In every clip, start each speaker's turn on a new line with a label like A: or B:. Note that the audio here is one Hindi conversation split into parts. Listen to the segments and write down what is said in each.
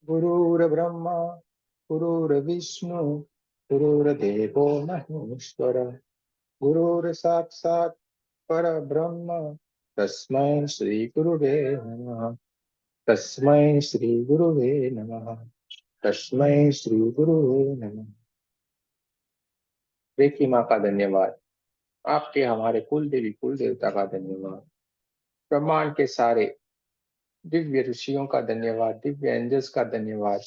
A: गुरुर्ब्रह्मा गुरुर्विष्णु गुरुर्देवो महेश्वर गुरुर्साक्षात् परब्रह्म तस्मै श्री गुरुवे नमः। तस्मै श्री गुरुवे नमः। तस्मै श्री गुरुवे नमः। रेकी माँ का धन्यवाद। आपके हमारे कुल देवी कुल देवता का धन्यवाद। ब्रह्मांड के सारे दिव्य ऋषियों का धन्यवाद। दिव्य एंजल्स का धन्यवाद।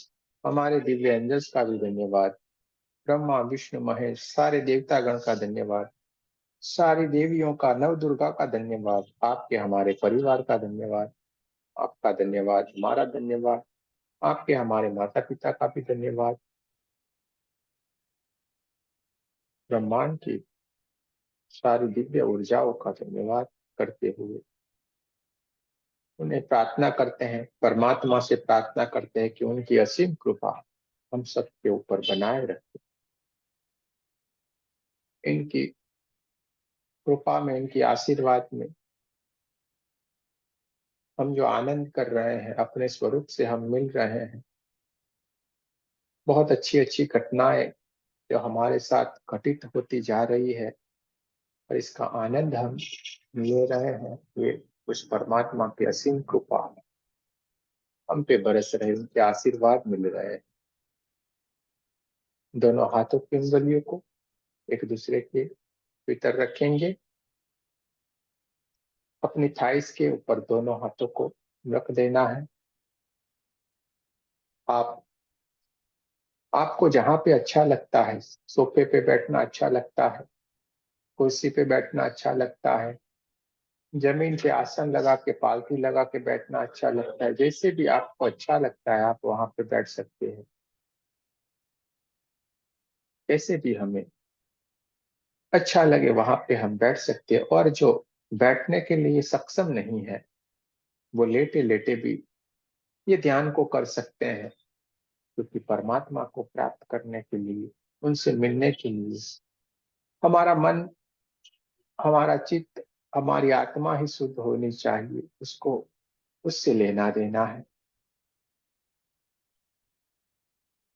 A: हमारे दिव्य एंजल्स का भी धन्यवाद। ब्रह्मा विष्णु महेश सारे देवता गण का धन्यवाद। सारी देवियों का नव दुर्गा का धन्यवाद। आपके हमारे परिवार का धन्यवाद। आपका धन्यवाद हमारा धन्यवाद। आपके हमारे माता पिता का भी धन्यवाद। ब्रह्मांड की सारी दिव्य ऊर्जाओं का धन्यवाद करते हुए उन्हें प्रार्थना करते हैं, परमात्मा से प्रार्थना करते हैं कि उनकी असीम कृपा हम सबके ऊपर बनाए रखे। इनकी कृपा में, इनकी आशीर्वाद में हम जो आनंद कर रहे हैं, अपने स्वरूप से हम मिल रहे हैं। बहुत अच्छी अच्छी घटनाएं जो हमारे साथ घटित होती जा रही है और इसका आनंद हम ले रहे हैं, ये उस परमात्मा की असीम कृपा हम पे बरस रहे, उनके आशीर्वाद मिल रहे हैं। दोनों हाथों की उंगलियों को एक दूसरे के भीतर रखेंगे। अपनी थाइस के ऊपर दोनों हाथों को रख देना है। आप आपको जहां पे अच्छा लगता है, सोफे पे बैठना अच्छा लगता है, कुर्सी पे बैठना अच्छा लगता है, जमीन पे आसन लगा के पालथी लगा के बैठना अच्छा लगता है, जैसे भी आपको अच्छा लगता है आप वहां पे बैठ सकते हैं। कैसे भी हमें अच्छा लगे वहां पे हम बैठ सकते हैं। और जो बैठने के लिए सक्षम नहीं है वो लेटे लेटे भी ये ध्यान को कर सकते हैं, क्योंकि परमात्मा को प्राप्त करने के लिए, उनसे मिलने के लिए हमारा मन, हमारा चित्त, हमारी आत्मा ही शुद्ध होनी चाहिए। उसको उससे लेना देना है,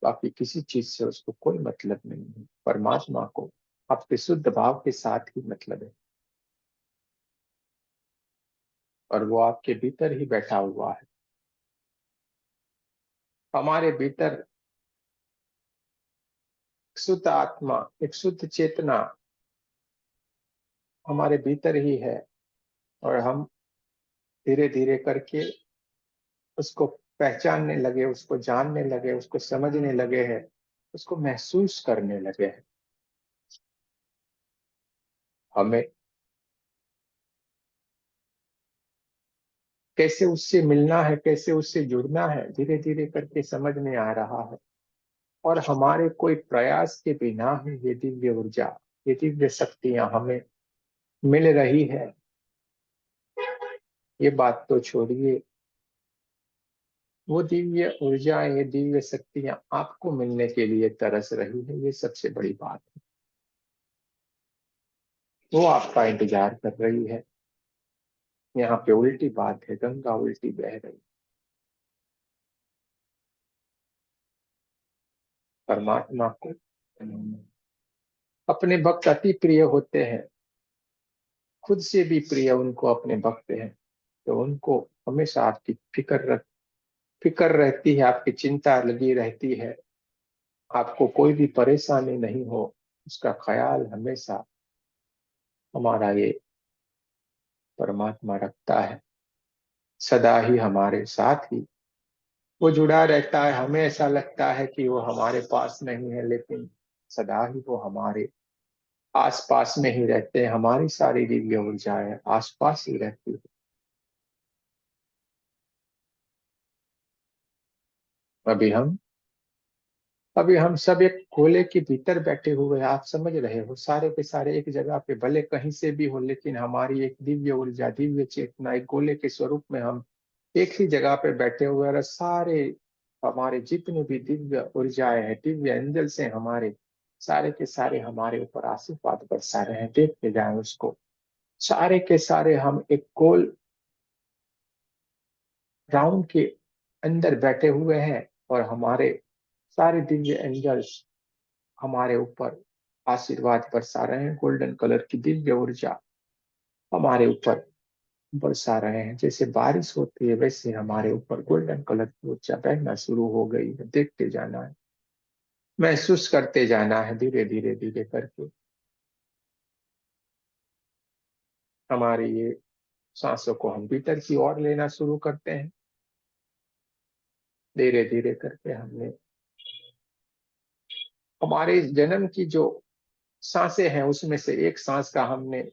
A: बाकी किसी चीज से उसको कोई मतलब नहीं है। परमात्मा को आपके शुद्ध भाव के साथ ही मतलब है और वो आपके भीतर ही बैठा हुआ है। हमारे भीतर शुद्ध आत्मा, एक शुद्ध चेतना हमारे भीतर ही है और हम धीरे धीरे करके उसको पहचानने लगे, उसको जानने लगे, उसको समझने लगे हैं, उसको महसूस करने लगे हैं। हमें कैसे उससे मिलना है, कैसे उससे जुड़ना है, धीरे धीरे करके समझ में आ रहा है। और हमारे कोई प्रयास के बिना ही ये दिव्य ऊर्जा, ये दिव्य शक्तियां हमें मिल रही है। ये बात तो छोड़िए, वो दिव्य ऊर्जा, ये दिव्य शक्तियां आपको मिलने के लिए तरस रही है, ये सबसे बड़ी बात है। वो आपका इंतजार कर रही है। यहाँ पे उल्टी बात है, गंगा उल्टी बह रही। परमात्मा को अपने भक्त अति प्रिय होते हैं, खुद से भी प्रिय उनको अपने भक्त हैं। तो उनको हमेशा आपकी फिक्र रहती है, आपकी चिंता लगी रहती है। आपको कोई भी परेशानी नहीं हो, उसका ख्याल हमेशा हमारा ये परमात्मा रखता है। सदा ही हमारे साथ ही वो जुड़ा रहता है। हमें ऐसा लगता है कि वो हमारे पास नहीं है, लेकिन सदा ही वो हमारे आस पास में ही रहते हैं। हमारी सारी दिव्य ऊर्जाएं आस पास ही रहती है। अभी हम अभी हम सब एक गोले के भीतर बैठे हुए हैं। आप समझ रहे हो, सारे के सारे एक जगह पे, भले कहीं से भी हो, लेकिन हमारी एक दिव्य ऊर्जा, दिव्य चेतना, एक गोले के स्वरूप में हम एक ही जगह पे बैठे हुए हैं। और सारे हमारे जितने भी दिव्य ऊर्जाएं हैं, दिव्य एंजल से हमारे सारे के सारे हमारे ऊपर आशीर्वाद बरसा रहे हैं। देखते जाए उसको, सारे के सारे हम एक गोल राउंड के अंदर बैठे हुए हैं। और हमारे सारे दिव्य एंजल्स हमारे ऊपर आशीर्वाद बरसा रहे हैं। गोल्डन कलर की दिव्य ऊर्जा हमारे ऊपर बरसा रहे हैं। जैसे बारिश होती है वैसे हमारे ऊपर गोल्डन कलर की ऊर्जा बहना शुरू हो गई है। देखते जाना है, महसूस करते जाना है, धीरे धीरे धीरे करके हमारी ये सांसों को हम भीतर की ओर लेना शुरू करते हैं। धीरे धीरे करके हमने हमारे जन्म की जो सांसें हैं उसमें से एक सांस का हमने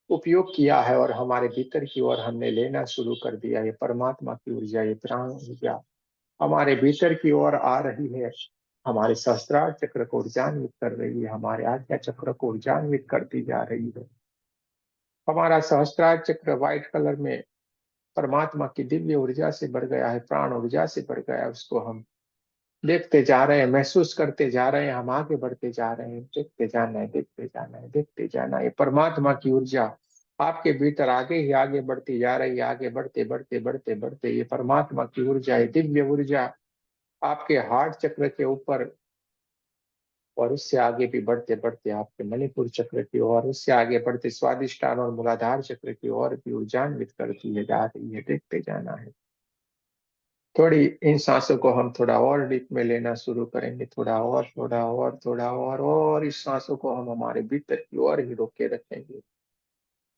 A: उपयोग किया है और हमारे भीतर की ओर हमने लेना शुरू कर दिया। ये परमात्मा की ऊर्जा, ये प्राण ऊर्जा हमारे भीतर की ओर आ रही है। हमारे सहस्त्रार चक्र को ऊर्जान्वित कर रही है, हमारे आज्ञा चक्र को ऊर्जान्वित करती जा रही है। हमारा सहस्त्रार चक्र व्हाइट कलर में परमात्मा की दिव्य ऊर्जा से भर गया है, प्राण ऊर्जा से भर गया है। उसको हम देखते जा रहे हैं, महसूस करते जा रहे हैं, हम आगे बढ़ते जा रहे हैं। देखते जाना है, देखते जाना है, देखते जाना है। ये परमात्मा की ऊर्जा आपके भीतर आगे ही आगे बढ़ती जा रही है। आगे बढ़ते बढ़ते बढ़ते बढ़ते ये परमात्मा की ऊर्जा, ये दिव्य ऊर्जा आपके हार्ट चक्र के ऊपर और उससे आगे भी बढ़ते बढ़ते आपके मणिपुर चक्र की ओर, उससे आगे बढ़ते स्वादिष्टान और मूलाधार चक्र की ओर भी ऊर्जान्वित करती है जा रही है। देखते जाना है। थोड़ी इन सांसों को हम थोड़ा और डीप में लेना शुरू करेंगे, थोड़ा और थोड़ा और थोड़ा और इस सांसों को हम हमारे भीतर की ओर ही रोके रखेंगे।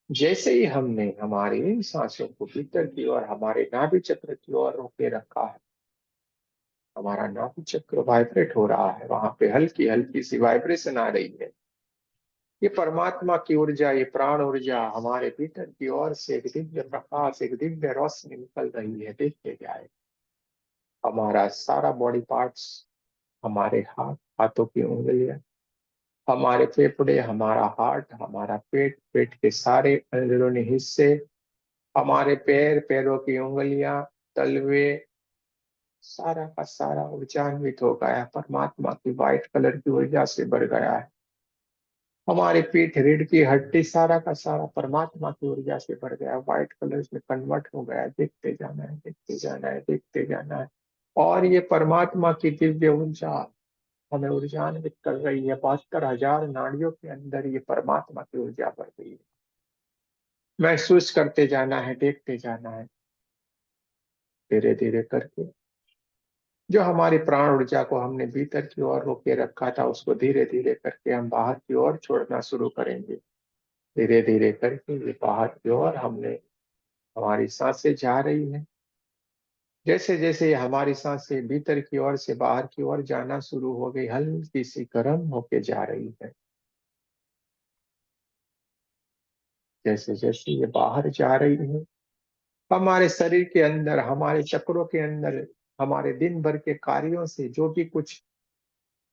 A: जैसे ही हमने हमारे इन सांसों को भीतर की ओर हमारे नाभि चक्र की ओर रोके रखा है, हमारा नाभि चक्र वाइब्रेट हो रहा है, वहां पे हल्की हल्की सी वाइब्रेशन आ रही है। ये परमात्मा की ऊर्जा, ये प्राण ऊर्जा हमारे भीतर की ओर से एक दिव्य प्रकाश, एक दिव्य रोशनी निकल रही है। देखते जाए हमारा सारा बॉडी पार्ट्स, हमारे हाथ, हाथों की उंगलियां, हमारे फेफड़े, हमारा हार्ट, हमारा पेट, पेट के सारे अंदरूनी हिस्से, हमारे पैर, पैरों की उंगलियां, तलवे, सारा का सारा ऊर्जान्वित हो गया, परमात्मा की व्हाइट कलर की ऊर्जा से भर गया है। हमारी पीठ, रीढ़ की हड्डी, सारा का सारा परमात्मा की ऊर्जा से भर गया, व्हाइट कलर में कन्वर्ट हो गया। देखते जाना है, देखते जाना है, देखते जाना है। और ये परमात्मा की दिव्य ऊर्जा हमें ऊर्जान्वित कर रही है। 72,000 नाड़ियों के अंदर ये परमात्मा की ऊर्जा भर गई है। महसूस करते जाना है, देखते जाना है, धीरे धीरे करके जो हमारी प्राण ऊर्जा को हमने भीतर की ओर रोके रखा था उसको धीरे धीरे करके हम बाहर की ओर छोड़ना शुरू करेंगे। धीरे धीरे करके ये बाहर की ओर हमने हमारी सांसें जा रही है। जैसे जैसे हमारी सांसें भीतर की ओर से बाहर की ओर जाना शुरू हो गई, हल्की सी गर्म होके जा रही है। जैसे जैसे ये बाहर जा रही है, हमारे शरीर के अंदर, हमारे चक्रों के अंदर, हमारे दिन भर के कार्यों से जो भी कुछ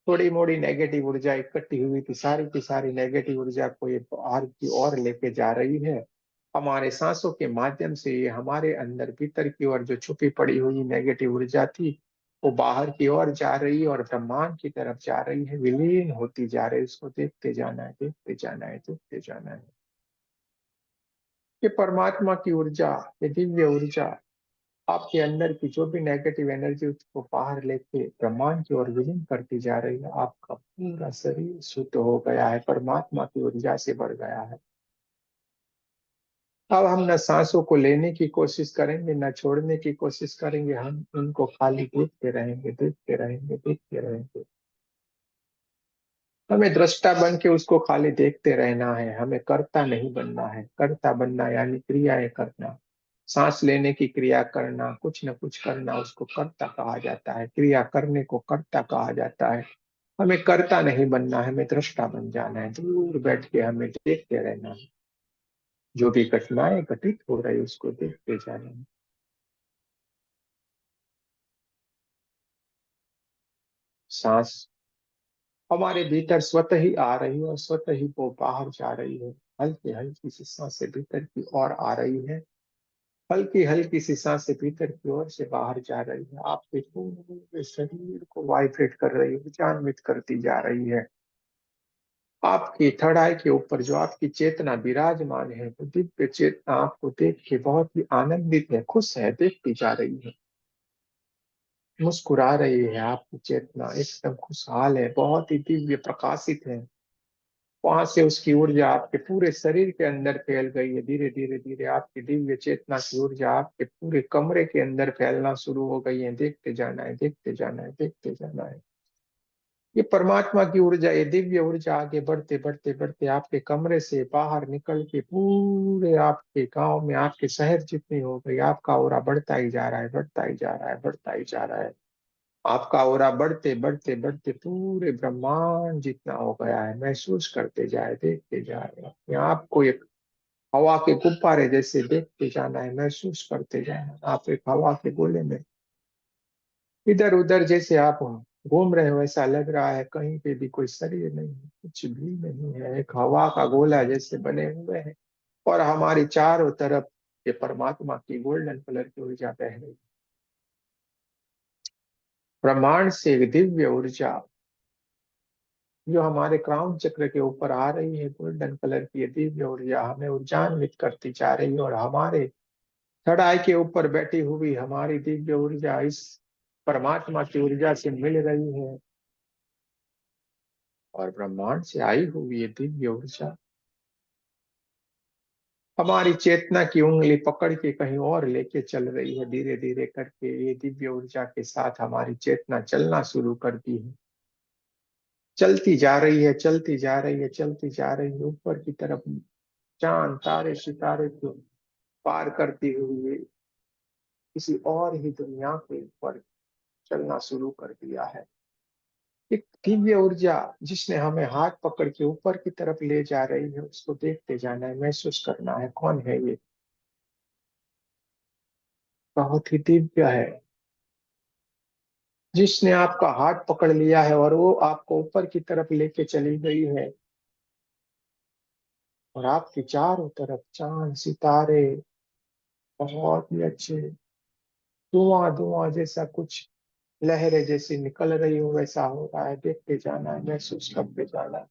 A: थोड़ी मोड़ी नेगेटिव ऊर्जा इकट्ठी हुई थी, सारी की सारी नेगेटिव ऊर्जा को ये बाहर की ओर लेके जा रही है। हमारे सांसों के माध्यम से ये हमारे अंदर भीतर की ओर जो छुपी पड़ी हुई नेगेटिव ऊर्जा थी वो बाहर की ओर जा रही है और ब्रह्मांड की तरफ जा रही है, विलीन होती जा रही है। उसको देखते जाना है, देखते जाना है, देखते जाना है। ये परमात्मा की ऊर्जा, ये दिव्य ऊर्जा आपके अंदर की जो भी नेगेटिव एनर्जी उसको बाहर लेके ब्रह्मांड की ओर विलीन करती जा रही है। आपका पूरा शरीर शुद्ध हो गया है, परमात्मा की ऊर्जा से भर गया है। अब हम न सांसों को लेने की कोशिश करेंगे, न छोड़ने की कोशिश करेंगे। हम उनको खाली देखते रहेंगे, देखते रहेंगे, देखते रहेंगे। हमें दृष्टा बन के उसको खाली देखते रहना है, हमें कर्ता नहीं बनना है। कर्ता बनना यानी क्रियाएं करना, सांस लेने की क्रिया करना, कुछ न कुछ करना, उसको कर्ता कहा जाता है। क्रिया करने को कर्ता कहा जाता है। हमें कर्ता नहीं बनना है, हमें दृष्टा बन जाना है। दूर बैठ के हमें देखते रहना है, जो भी घटनाएं घटित हो रही उसको देखते जाना है। सांस हमारे भीतर स्वतः ही आ रही है और स्वतः ही वो बाहर जा रही है। हल्की हल्की सी सांसें भीतर की ओर आ रही है, हल्की हल्की सी सांसें भीतर की ओर से बाहर जा रही है। आपके पूरे शरीर को वाइब्रेट कर रही है, विचान्वित करती जा रही है। आपकी थड़ाई के ऊपर जो आपकी चेतना विराजमान है वो दिव्य चेतना आपको देख के बहुत ही आनंदित है, खुश है, देखती जा रही है। मुस्कुरा रही है, आपकी चेतना एकदम खुशहाल है, बहुत ही दिव्य प्रकाशित है। वहां से उसकी ऊर्जा आपके पूरे शरीर के अंदर फैल गई है। धीरे धीरे धीरे आपकी दिव्य चेतना की ऊर्जा आपके पूरे कमरे के अंदर फैलना शुरू हो गई है। देखते जाना है, देखते जाना है, देखते जाना है। ये परमात्मा की ऊर्जा, ये दिव्य ऊर्जा आगे बढ़ते बढ़ते बढ़ते आपके कमरे से बाहर निकल के पूरे आपके गांव में, आपके शहर जितनी हो गई, आपका ऑरा बढ़ता ही जा रहा है, बढ़ता ही जा रहा है, बढ़ता ही जा रहा है। आपका ऑरा बढ़ते बढ़ते बढ़ते पूरे ब्रह्मांड जितना हो गया है। महसूस करते जाए, देखते जाए। यहाँ आपको एक हवा के गुब्बारे जैसे देखते जाना है, महसूस करते जाना। आप एक हवा के गोले में इधर उधर जैसे आप घूम रहे हो, ऐसा लग रहा है कहीं पे भी कोई शरीर नहीं है, कुछ भी नहीं है, एक हवा का गोला जैसे बने हुए हैं। और हमारी चारों तरफ ये परमात्मा की गोल्डन कलर की ऊर्जा बह रही है। ब्रह्मांड से एक दिव्य ऊर्जा जो हमारे क्राउन चक्र के ऊपर आ रही है, गोल्डन कलर की ये दिव्य ऊर्जा हमें ऊर्जान्वित करती जा रही है। और हमारे चढ़ाई के ऊपर बैठी हुई हमारी दिव्य ऊर्जा इस परमात्मा की ऊर्जा से मिल रही है। और ब्रह्मांड से आई हुई ये दिव्य ऊर्जा हमारी चेतना की उंगली पकड़ के कहीं और लेके चल रही है। धीरे धीरे करके ये दिव्य ऊर्जा के साथ हमारी चेतना चलना शुरू करती है। चलती जा रही है, चलती जा रही है, चलती जा रही है ऊपर की तरफ। चांद तारे सितारे को पार करती हुई किसी और ही दुनिया के ऊपर चलना शुरू कर दिया है। एक दिव्य ऊर्जा जिसने हमें हाथ पकड़ के ऊपर की तरफ ले जा रही है, उसको देखते जाना है, महसूस करना है कौन है ये। बहुत ही दिव्य है जिसने आपका हाथ पकड़ लिया है और वो आपको ऊपर की तरफ लेके चली गई है। और आपके चारों तरफ चांद सितारे बहुत ही अच्छे, धुआं धुआं जैसा कुछ लहरें जैसी निकल रही हो वैसा हो रहा है। देखते जाना है, महसूस करते जाना है।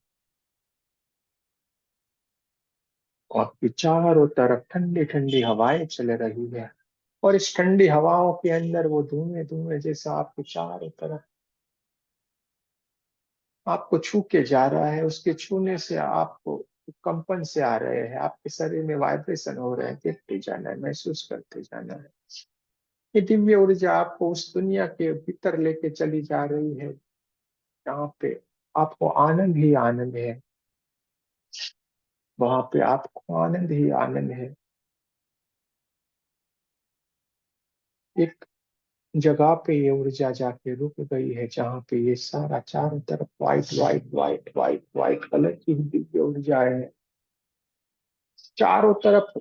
A: और आपकी चारों तरफ ठंडी ठंडी हवाएं चल रही है। और इस ठंडी हवाओं के अंदर वो धुएं धुएं जैसा आपके चारों तरफ आपको छू के जा रहा है। उसके छूने से आपको कंपन से आ रहे हैं, आपके शरीर में वाइब्रेशन हो रहे हैं। देखते जाना है, महसूस करते जाना है। ये दिव्य ऊर्जा आपको उस दुनिया के भीतर लेके चली जा रही है जहाँ पे आपको आनंद ही आनंद है। वहां पे आपको आनंद ही आनंद है। एक जगह पे ये ऊर्जा जाके रुक गई है जहाँ पे ये सारा चारों तरफ white white white white white colour की दिव्य ऊर्जा है। चारों तरफ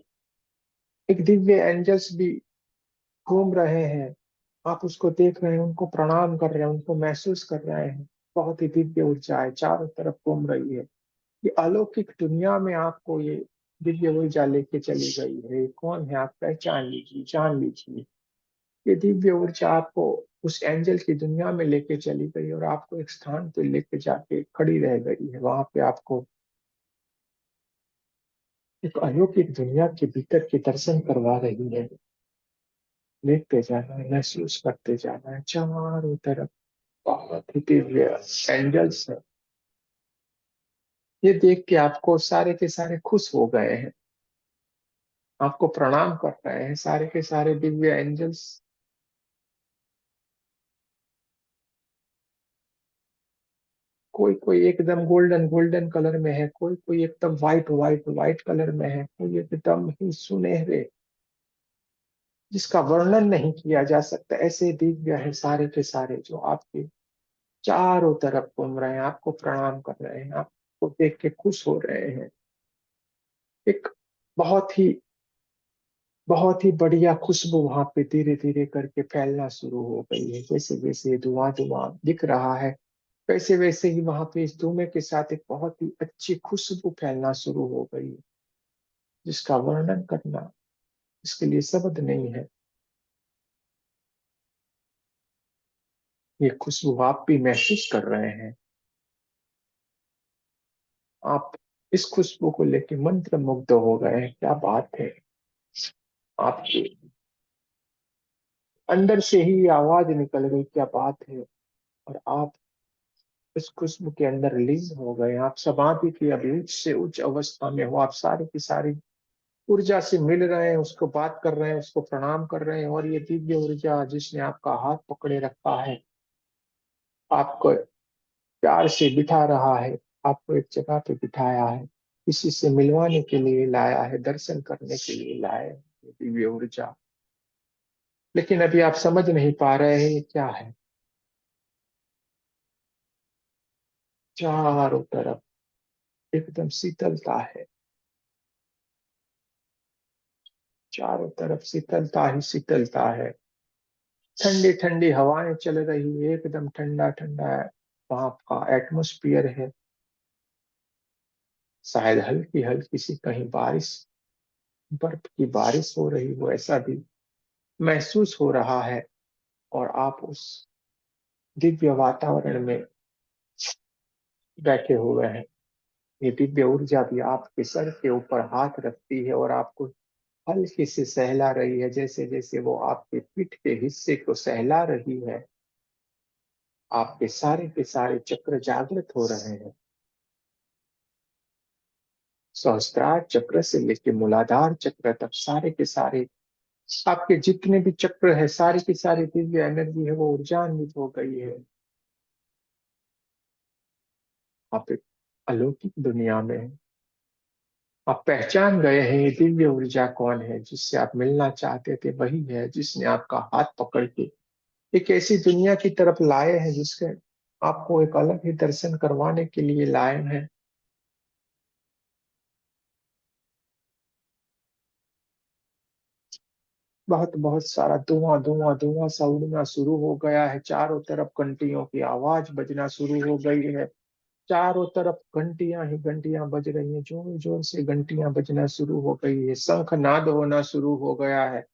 A: एक दिव्य एंजल्स भी घूम रहे हैं। आप उसको देख रहे हैं, उनको प्रणाम कर रहे हैं, उनको महसूस कर रहे हैं। बहुत ही दिव्य ऊर्जा है, चारों तरफ घूम रही है। ये अलौकिक दुनिया में आपको ये दिव्य ऊर्जा लेके चली गई है। ये कौन है, आप पहचान लीजिए, जान लीजिए। ये दिव्य ऊर्जा आपको उस एंजल की दुनिया में लेके चली गई और आपको एक स्थान पे लेके जाके खड़ी रह गई है। वहां पे आपको एक अलौकिक दुनिया के भीतर के दर्शन करवा रही है। देखते जाना है, महसूस करते जाना है। चारों तरफ बहुत ही दिव्य एंजल्स है। ये देख के आपको सारे के सारे खुश हो गए हैं, आपको प्रणाम कर रहे हैं सारे के सारे दिव्य एंजल्स। कोई कोई एकदम गोल्डन गोल्डन कलर में है, कोई कोई एकदम व्हाइट व्हाइट व्हाइट कलर में है, कोई एकदम ही सुनहरे जिसका वर्णन नहीं किया जा सकता। ऐसे दिव्य है सारे के सारे जो आपके चारों तरफ घूम रहे हैं, आपको प्रणाम कर रहे हैं, आपको देख के खुश हो रहे हैं। एक बहुत ही बहुत ही बढ़िया खुशबू वहां पे धीरे धीरे करके फैलना शुरू हो गई है। जैसे जैसे धुआं धुआं दिख रहा है, वैसे वैसे ही वहां पे इस धुएं के साथ एक बहुत ही अच्छी खुशबू फैलना शुरू हो गई है जिसका वर्णन करना इसके लिए शब्द नहीं है। ये खुशबू आप भी महसूस कर रहे हैं। आप इस खुशबू को लेके मंत्र मुग्ध हो गए हैं। क्या बात है। आपके अंदर से ही आवाज निकल गई, क्या बात है। और आप इस खुशबू के अंदर लीन हो गए, आप समाधि की अभी उच्च से उच्च अवस्था में हो, आप सारी की सारी ऊर्जा से मिल रहे हैं, उसको बात कर रहे हैं, उसको प्रणाम कर रहे हैं। और ये दिव्य ऊर्जा जिसने आपका हाथ पकड़े रखा है, आपको प्यार से बिठा रहा है, आपको एक जगह पे बिठाया है, किसी से मिलवाने के लिए लाया है, दर्शन करने के लिए लाया है, ये दिव्य ऊर्जा। लेकिन अभी आप समझ नहीं पा रहे हैं ये क्या है। चारों तरफ एकदम शीतलता है, चारों तरफ शीतलता ही शीतलता है। ठंडी ठंडी हवाएं चल रही है, एकदम ठंडा ठंडा है। वहां का एटमोस्फियर है, शायद हल्की हल्की सी कहीं बारिश, बर्फ की बारिश हो रही हो, ऐसा भी महसूस हो रहा है। और आप उस दिव्य वातावरण में बैठे हुए हैं। ये दिव्य ऊर्जा भी आपके सर के ऊपर हाथ रखती है और आपको हल्के से सहला रही है। जैसे जैसे वो आपके पीठ के हिस्से को सहला रही है, आपके सारे के सारे चक्र जागृत हो रहे हैं। सहस्त्रार चक्र से लेके मूलाधार चक्र तक सारे के सारे आपके जितने भी चक्र है, सारी की सारी दिव्य एनर्जी है, वो ऊर्जान्वित हो गई है। आप एक अलौकिक दुनिया में हैं। आप पहचान गए हैं ये दिव्य ऊर्जा कौन है, जिससे आप मिलना चाहते थे वही है, जिसने आपका हाथ पकड़ के एक ऐसी दुनिया की तरफ लाए हैं, जिसके आपको एक अलग ही दर्शन करवाने के लिए लाए हैं। बहुत बहुत सारा धुआं धुआं धुआं सा उड़ना शुरू हो गया है, चारों तरफ घंटियों की आवाज बजना शुरू हो गई है। चारों तरफ घंटियां ही घंटियां बज रही हैं, जोर जोर से घंटियां बजना शुरू हो गई है, शंखनाद होना शुरू हो गया है।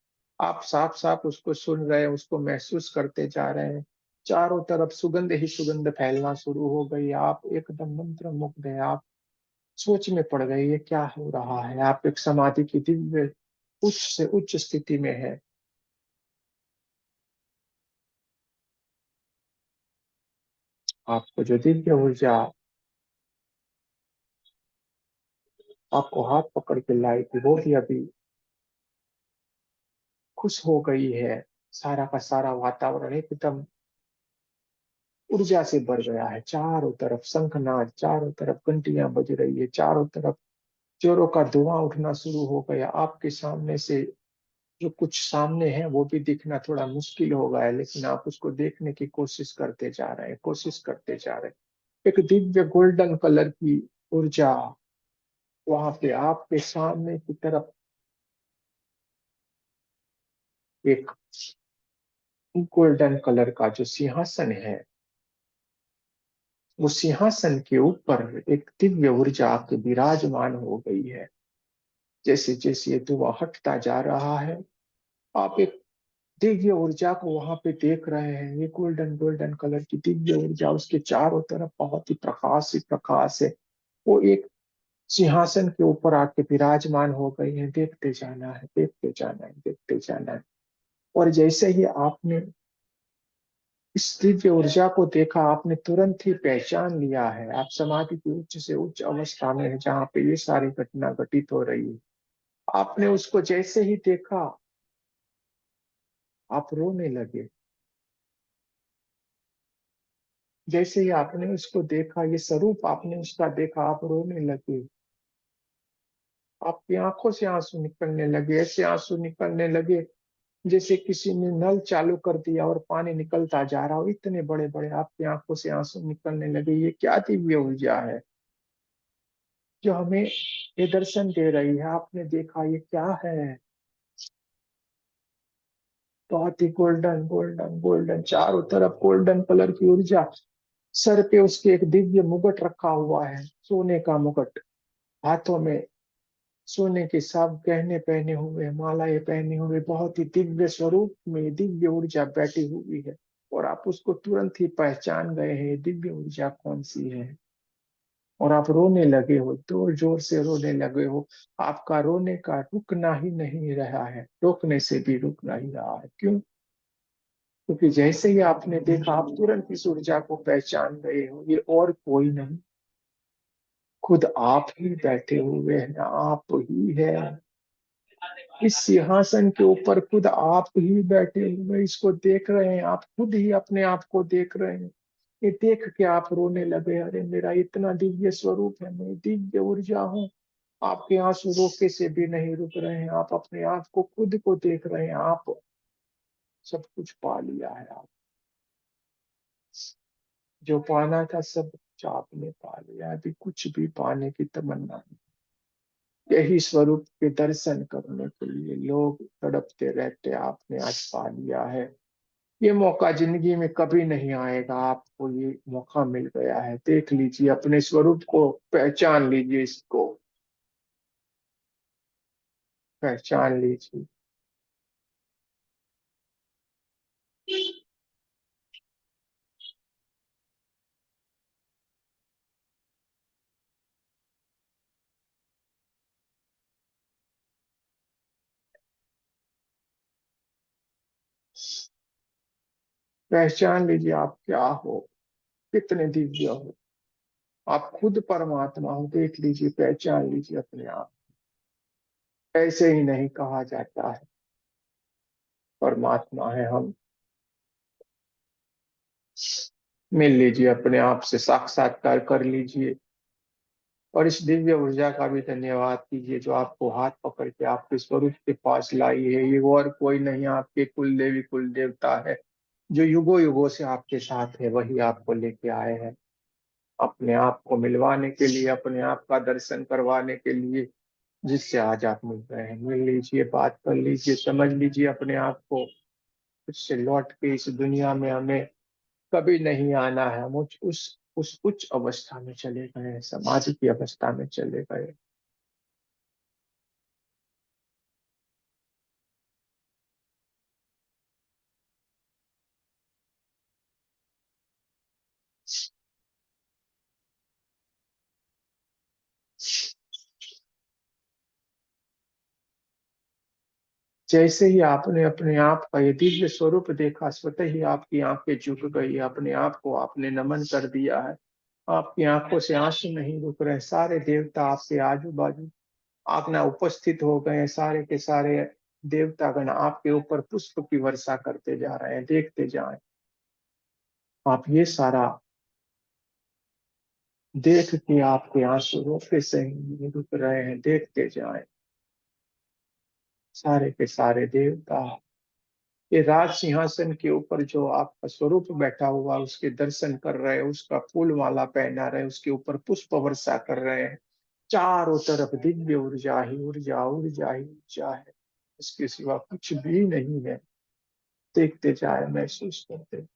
A: आप साफ साफ उसको सुन रहे हैं, उसको महसूस करते जा रहे हैं। चारों तरफ सुगंध ही सुगंध फैलना शुरू हो गई। आप एकदम मंत्र मुग्ध है, आप सोच में पड़ गए ये क्या हो रहा है। आप एक समाधि की दिव्य उच्च से उच्च स्थिति में है। आपको जो दिव्य ऊर्जा आपको हाथ पकड़ के लाई थी, वो भी अभी खुश हो गई है। सारा का सारा वातावरण एकदम ऊर्जा से भर गया है। चारों तरफ शंखनाद, चारों तरफ घंटियां बज रही है, चारों तरफ जोरों का धुआं उठना शुरू हो गया। आपके सामने से जो कुछ सामने है वो भी दिखना थोड़ा मुश्किल हो गया है, लेकिन आप उसको देखने की कोशिश करते जा रहे हैं, कोशिश करते जा रहे हैं। एक दिव्य गोल्डन कलर की ऊर्जा वहां पे आपके सामने की तरफ एक गोल्डन कलर का जो सिंहासन है, वो सिंहासन के ऊपर एक दिव्य ऊर्जा आके विराजमान हो गई है। जैसे जैसे ये धुआं हटता जा रहा है, आप एक दिव्य ऊर्जा को वहां पे देख रहे हैं। ये गोल्डन गोल्डन कलर की दिव्य ऊर्जा, उसके चारों तरफ बहुत ही प्रकाश ही प्रकाश है। वो एक सिंहासन के ऊपर आके विराजमान हो गई है। देखते जाना है, देखते जाना है, देखते जाना है। और जैसे ही आपने इस दिव्य ऊर्जा को देखा, आपने तुरंत ही पहचान लिया है, आप समाधि की उच्च से उच्च अवस्था में है, जहाँ पे ये सारी घटना घटित हो रही है। आपने उसको जैसे ही देखा, आप रोने लगे। जैसे ही आपने उसको देखा, ये स्वरूप आपने उसका देखा, आप रोने लगे। आपकी आंखों से आंसू निकलने लगे, ऐसे आंसू निकलने लगे जैसे किसी ने नल चालू कर दिया और पानी निकलता जा रहा हो। इतने बड़े बड़े आपकी आंखों से आंसू निकलने लगे। ये क्या दिव्य ऊर्जा है जो हमें ये दर्शन दे रही है। आपने देखा ये क्या है, बहुत ही गोल्डन गोल्डन गोल्डन, चारों तरफ गोल्डन कलर की ऊर्जा। सर पे उसके एक दिव्य मुकुट रखा हुआ है, सोने का मुकुट। हाथों में सोने के सब गहने पहने हुए, मालाएं पहने हुए, बहुत ही दिव्य स्वरूप में दिव्य ऊर्जा बैठी हुई है। और आप उसको तुरंत ही पहचान गए हैं, दिव्य ऊर्जा कौन सी है। और आप रोने लगे हो, जोर जोर से रोने लगे हो। आपका रोने का रुकना ही नहीं रहा है, रोकने से भी रुक नहीं रहा है। क्यों? क्योंकि जैसे ही आपने देखा, आप तुरंत इस ऊर्जा को पहचान गए हो, ये और कोई नहीं, खुद आप ही बैठे हुए हैं, आप ही है इस सिंहासन के ऊपर, खुद आप ही बैठे हुए इसको देख रहे हैं, आप खुद ही अपने आप को देख रहे हैं। ये देख के आप रोने लगे, अरे मेरा इतना दिव्य स्वरूप है, मैं दिव्य ऊर्जा हूँ। आपके आंसू रोके से भी नहीं रुक रहे हैं, आप अपने आप को खुद को देख रहे हैं, आप सब कुछ पा लिया है। आप जो पाना था सब कुछ आपने पा लिया, अभी कुछ भी पाने की तमन्ना नहीं। यही स्वरूप के दर्शन करने के लिए लोग तड़पते रहते, आपने आज पा लिया है। ये मौका जिंदगी में कभी नहीं आएगा, आपको ये मौका मिल गया है, देख लीजिए अपने स्वरूप को, पहचान लीजिए इसको, पहचान लीजिए। पहचान लीजिए आप क्या हो, कितने दिव्य हो। आप खुद परमात्मा हो, देख लीजिए, पहचान लीजिए अपने आप। ऐसे ही नहीं कहा जाता है परमात्मा है हम। मिल लीजिए अपने आप से, साक्षात्कार कर लीजिए, और इस दिव्य ऊर्जा का भी धन्यवाद कीजिए जो आपको हाथ पकड़ के आपके स्वरूप के पास लाई है। ये और कोई नहीं, आपके कुल देवी कुल देवता है, जो युगों युगों से आपके साथ है, वही आपको लेके आए हैं अपने आप को मिलवाने के लिए, अपने आप का दर्शन करवाने के लिए, जिससे आज आप मिल रहे हैं। मिल लीजिए, बात कर लीजिए, समझ लीजिए अपने आप को। उससे लौट के इस दुनिया में हमें कभी नहीं आना है। हम उस उच्च अवस्था में चले गए हैं, समाज की अवस्था में चले गए। जैसे ही आपने अपने आप का ये दिव्य स्वरूप देखा, स्वतः ही आपकी आंखें झुक गई, अपने आप को आपने नमन कर दिया है। आपकी आंखों से आंसू नहीं रुक रहे, सारे देवता आपके आजू बाजू आपने उपस्थित हो गए हैं, सारे के सारे देवतागण आपके ऊपर पुष्प की वर्षा करते जा रहे हैं, देखते जाएं। आप ये सारा देख के आपके आंसू रोके से ही नहीं रुक रहे हैं, देखते जाएं। सारे के सारे देवता ये राज सिंहासन के ऊपर जो आपका स्वरूप बैठा हुआ, उसके दर्शन कर रहे हैं, उसका फूल माला पहना रहे हैं, उसके ऊपर पुष्प वर्षा कर रहे हैं। चारों तरफ दिव्य ऊर्जा ही ऊर्जा, ऊर्जा ही ऊर्जा है, इसके सिवा कुछ भी नहीं है। देखते जाए, महसूस करते,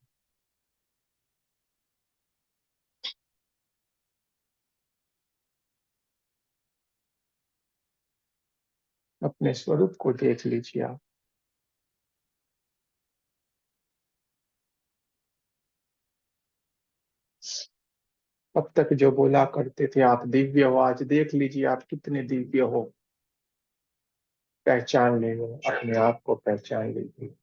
A: अपने स्वरूप को देख लीजिए आप। अब तक जो बोला करते थे आप दिव्य हो, आज देख लीजिए आप कितने दिव्य हो। पहचान लीजिए अपने आप को, पहचान लीजिए।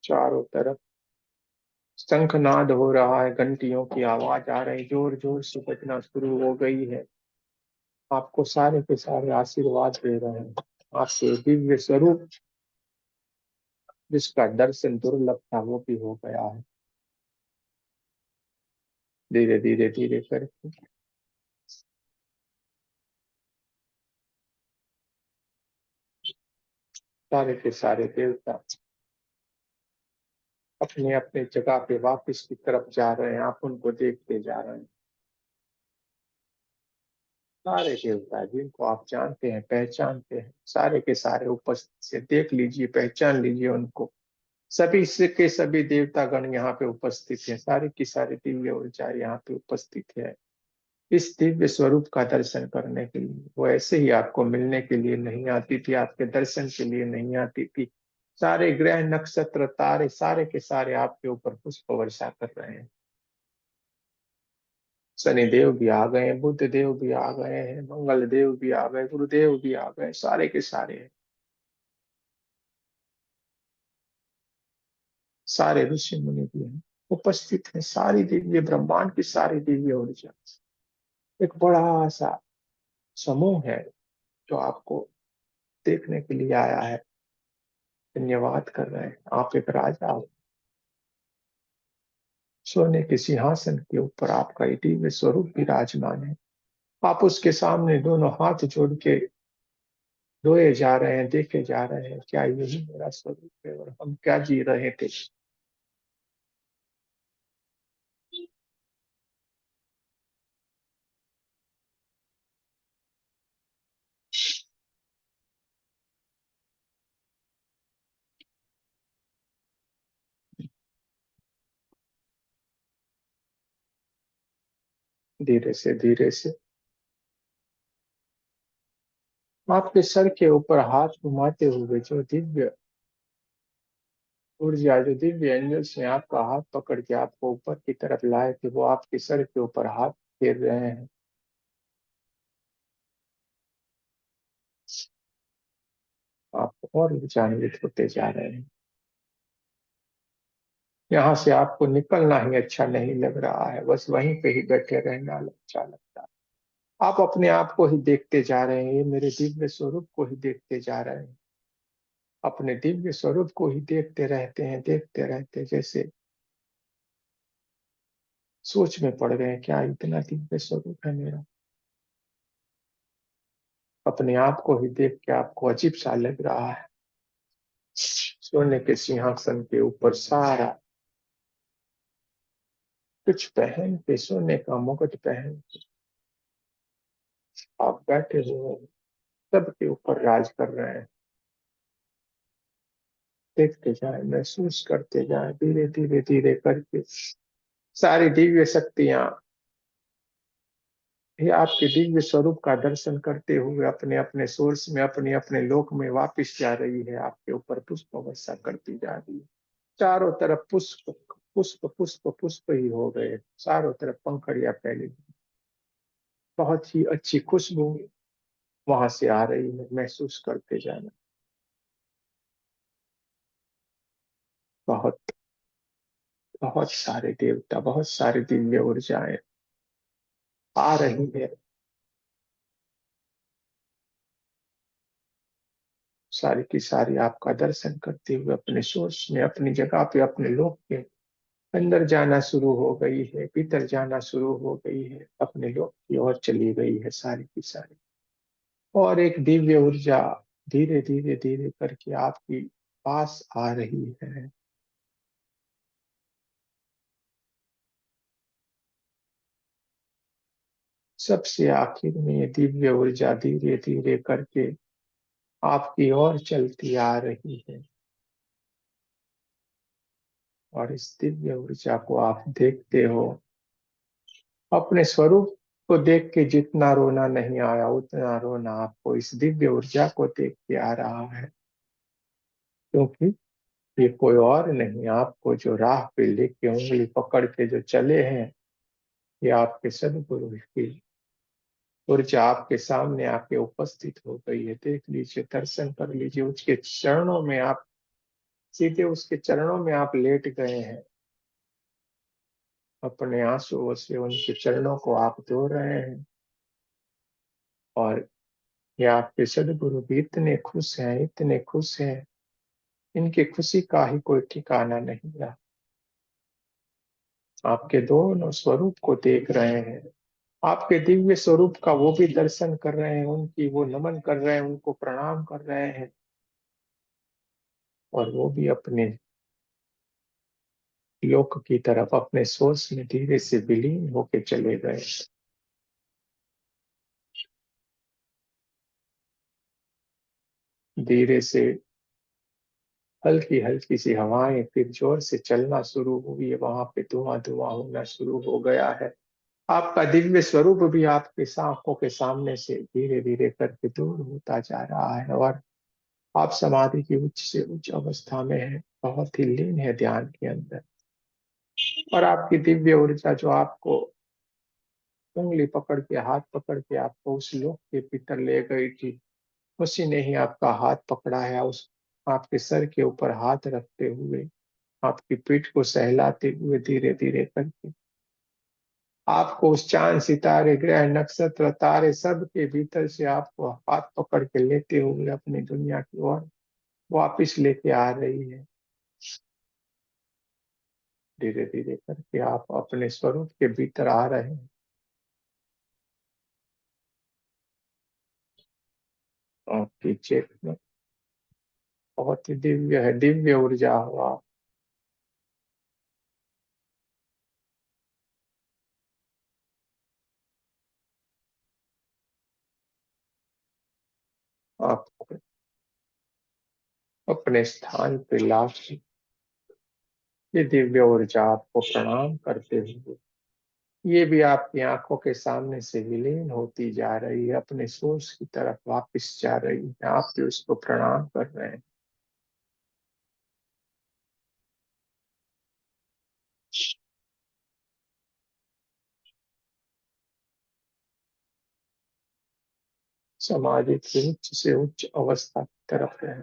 A: चारों तरफ शंखनाद हो रहा है, घंटियों की आवाज आ रही, जोर जोर से बजना शुरू हो गई है। आपको सारे के सारे आशीर्वाद दे रहे हैं। आपके दिव्य स्वरूप जिसका दर्शन दुर्लभ था, वो भी हो गया है। धीरे धीरे धीरे करके सारे के सारे देवता अपने अपने जगह पे वापस की तरफ जा रहे हैं, आप उनको देखते जा रहे हैं। सारे देवता जिनको आप जानते हैं, पहचानते हैं, सारे के सारे उपस्थित से देख लीजिए, पहचान लीजिए उनको। सभी से के सभी देवतागण यहाँ पे उपस्थित हैं, सारी की सारी दिव्य ऊर्जा यहाँ पे उपस्थित है इस दिव्य स्वरूप का दर्शन करने के लिए। वो ऐसे ही आपको मिलने के लिए नहीं आती थी, आपके दर्शन के लिए नहीं आती थी। सारे ग्रह नक्षत्र तारे सारे के सारे आपके ऊपर पुष्प वर्षा कर रहे हैं। शनिदेव भी आ गए, बुद्ध देव भी आ गए हैं, मंगल देव भी आ गए, गुरुदेव भी आ गए, सारे के सारे हैं। सारे ऋषि मुनि भी हैं, उपस्थित हैं, सारी दिव्य ब्रह्मांड की सारी दिव्य ऊर्जा एक बड़ा सा समूह है जो आपको देखने के लिए आया है, धन्यवाद कर रहे हैं। आप एक राजा हो, सोने के सिंहासन के ऊपर आपका ये दिव्य स्वरूप विराजमान है। आप उसके सामने दोनों हाथ जोड़ के रोए जा रहे हैं, देखे जा रहे हैं, क्या यही मेरा स्वरूप है और हम क्या जी रहे थे। धीरे से आपके सर के ऊपर हाथ घुमाते हुए जो दिव्य ऊर्जा, जो दिव्य एंजल्स ने आपका हाथ पकड़ के आपको ऊपर की तरफ लाए थे, वो आपके सर के ऊपर हाथ फेर रहे हैं। आप और ऊर्जान्वित होते जा रहे हैं। यहाँ से आपको निकलना ही अच्छा नहीं लग रहा है, बस वहीं पे ही बैठे रहना अच्छा लगता है। आप अपने आप को ही देखते जा रहे हैं, ये मेरे दिव्य स्वरूप को ही देखते जा रहे हैं। अपने दिव्य स्वरूप को ही देखते रहते हैं, देखते रहते हैं, जैसे सोच में पड़ गए, क्या इतना दिव्य स्वरूप है मेरा। अपने आप को ही देख के आपको अजीब सा लग रहा है। सोने के सिंहासन के ऊपर सारा कुछ पहन के, सोने का मुकुट पहन के आप बैठे हुए हैं, सबके ऊपर राज कर रहे हैं। देखते जाए, महसूस करते जाए, धीरे धीरे धीरे करके सारी दिव्य शक्तियां ये आपके दिव्य स्वरूप का दर्शन करते हुए अपने अपने सोर्स में, अपने अपने लोक में वापिस जा रही है। आपके ऊपर पुष्प वर्षा करती जा रही है। चारों तरफ पुष्प पुष्प पुष्प पुष्प ही हो गए, चारों तरफ पंखड़ियां फैली। बहुत ही अच्छी खुशबू वहां से आ रही है, महसूस करते जाना। बहुत बहुत सारे देवता, बहुत सारी दिव्य ऊर्जाएं आ रही है। सारी की सारी आपका दर्शन करते हुए अपने सोर्स में, अपनी जगह पे, अपने लोक के अंदर जाना शुरू हो गई है, भीतर जाना शुरू हो गई है, अपने लोक की ओर चली गई है सारी की सारी। और एक दिव्य ऊर्जा धीरे धीरे धीरे करके आपकी पास आ रही है। सबसे आखिर में ये दिव्य ऊर्जा धीरे धीरे करके आपकी ओर चलती आ रही है। और इस दिव्य ऊर्जा को आप देखते हो। अपने स्वरूप को देख के जितना रोना नहीं आया, उतना रोना आपको इस दिव्य ऊर्जा को देख के आ रहा है। क्योंकि ये कोई और नहीं, आपको जो राह पे लेके उंगली पकड़ के जो चले हैं, ये आपके सदगुरु की ऊर्जा आपके सामने आके उपस्थित हो गई है। देख लीजिए, दर्शन कर लीजिए, उसके चरणों में आप सीधे उसके चरणों में आप लेट गए हैं। अपने आंसुओं से उनके चरणों को आप धो रहे हैं। और ये आपके सदगुरु भी इतने खुश हैं, इतने खुश हैं, इनकी खुशी का ही कोई ठिकाना नहीं रहा। आपके दोनों स्वरूप को देख रहे हैं, आपके दिव्य स्वरूप का वो भी दर्शन कर रहे हैं, उनकी वो नमन कर रहे हैं, उनको प्रणाम कर रहे हैं। और वो भी अपने लोक की तरफ, अपने सोर्स में धीरे से विलीन होके चले गए। धीरे से हल्की हल्की सी हवाएं फिर जोर से चलना शुरू हुई है, वहां पे धुआं धुआं होना शुरू हो गया है। आपका दिव्य स्वरूप भी आपके आंखों के सामने से धीरे धीरे करके दूर होता जा रहा है। और आप समाधि की उच्च से उच्च अवस्था में है, बहुत ही लीन है ध्यान के अंदर। और आपकी दिव्य ऊर्जा जो आपको उंगली पकड़ के, हाथ पकड़ के आपको उस लोक के भीतर ले गई थी, उसी ने ही आपका हाथ पकड़ा है, उस आपके सर के ऊपर हाथ रखते हुए, आपकी पीठ को सहलाते हुए धीरे धीरे करके आपको उस चांद, सितारे, ग्रह, नक्षत्र, तारे सब के भीतर से आपको हाथ पकड़ के लेते हुए अपनी दुनिया की ओर वापिस लेके आ रही है। धीरे धीरे करके आप अपने स्वरूप के भीतर आ रहे हैं। आपकी चेतना बहुत ही दिव्य है, दिव्य ऊर्जा हो आप अपने स्थान पे लाश, ये दिव्य ऊर्जा आपको प्रणाम करते हुए ये भी आपकी आंखों के सामने से विलीन होती जा रही है, अपने सोर्स की तरफ वापस जा रही है। आप भी उसको प्रणाम कर रहे हैं। सामाजिक से उच्च अवस्था की तरफ है।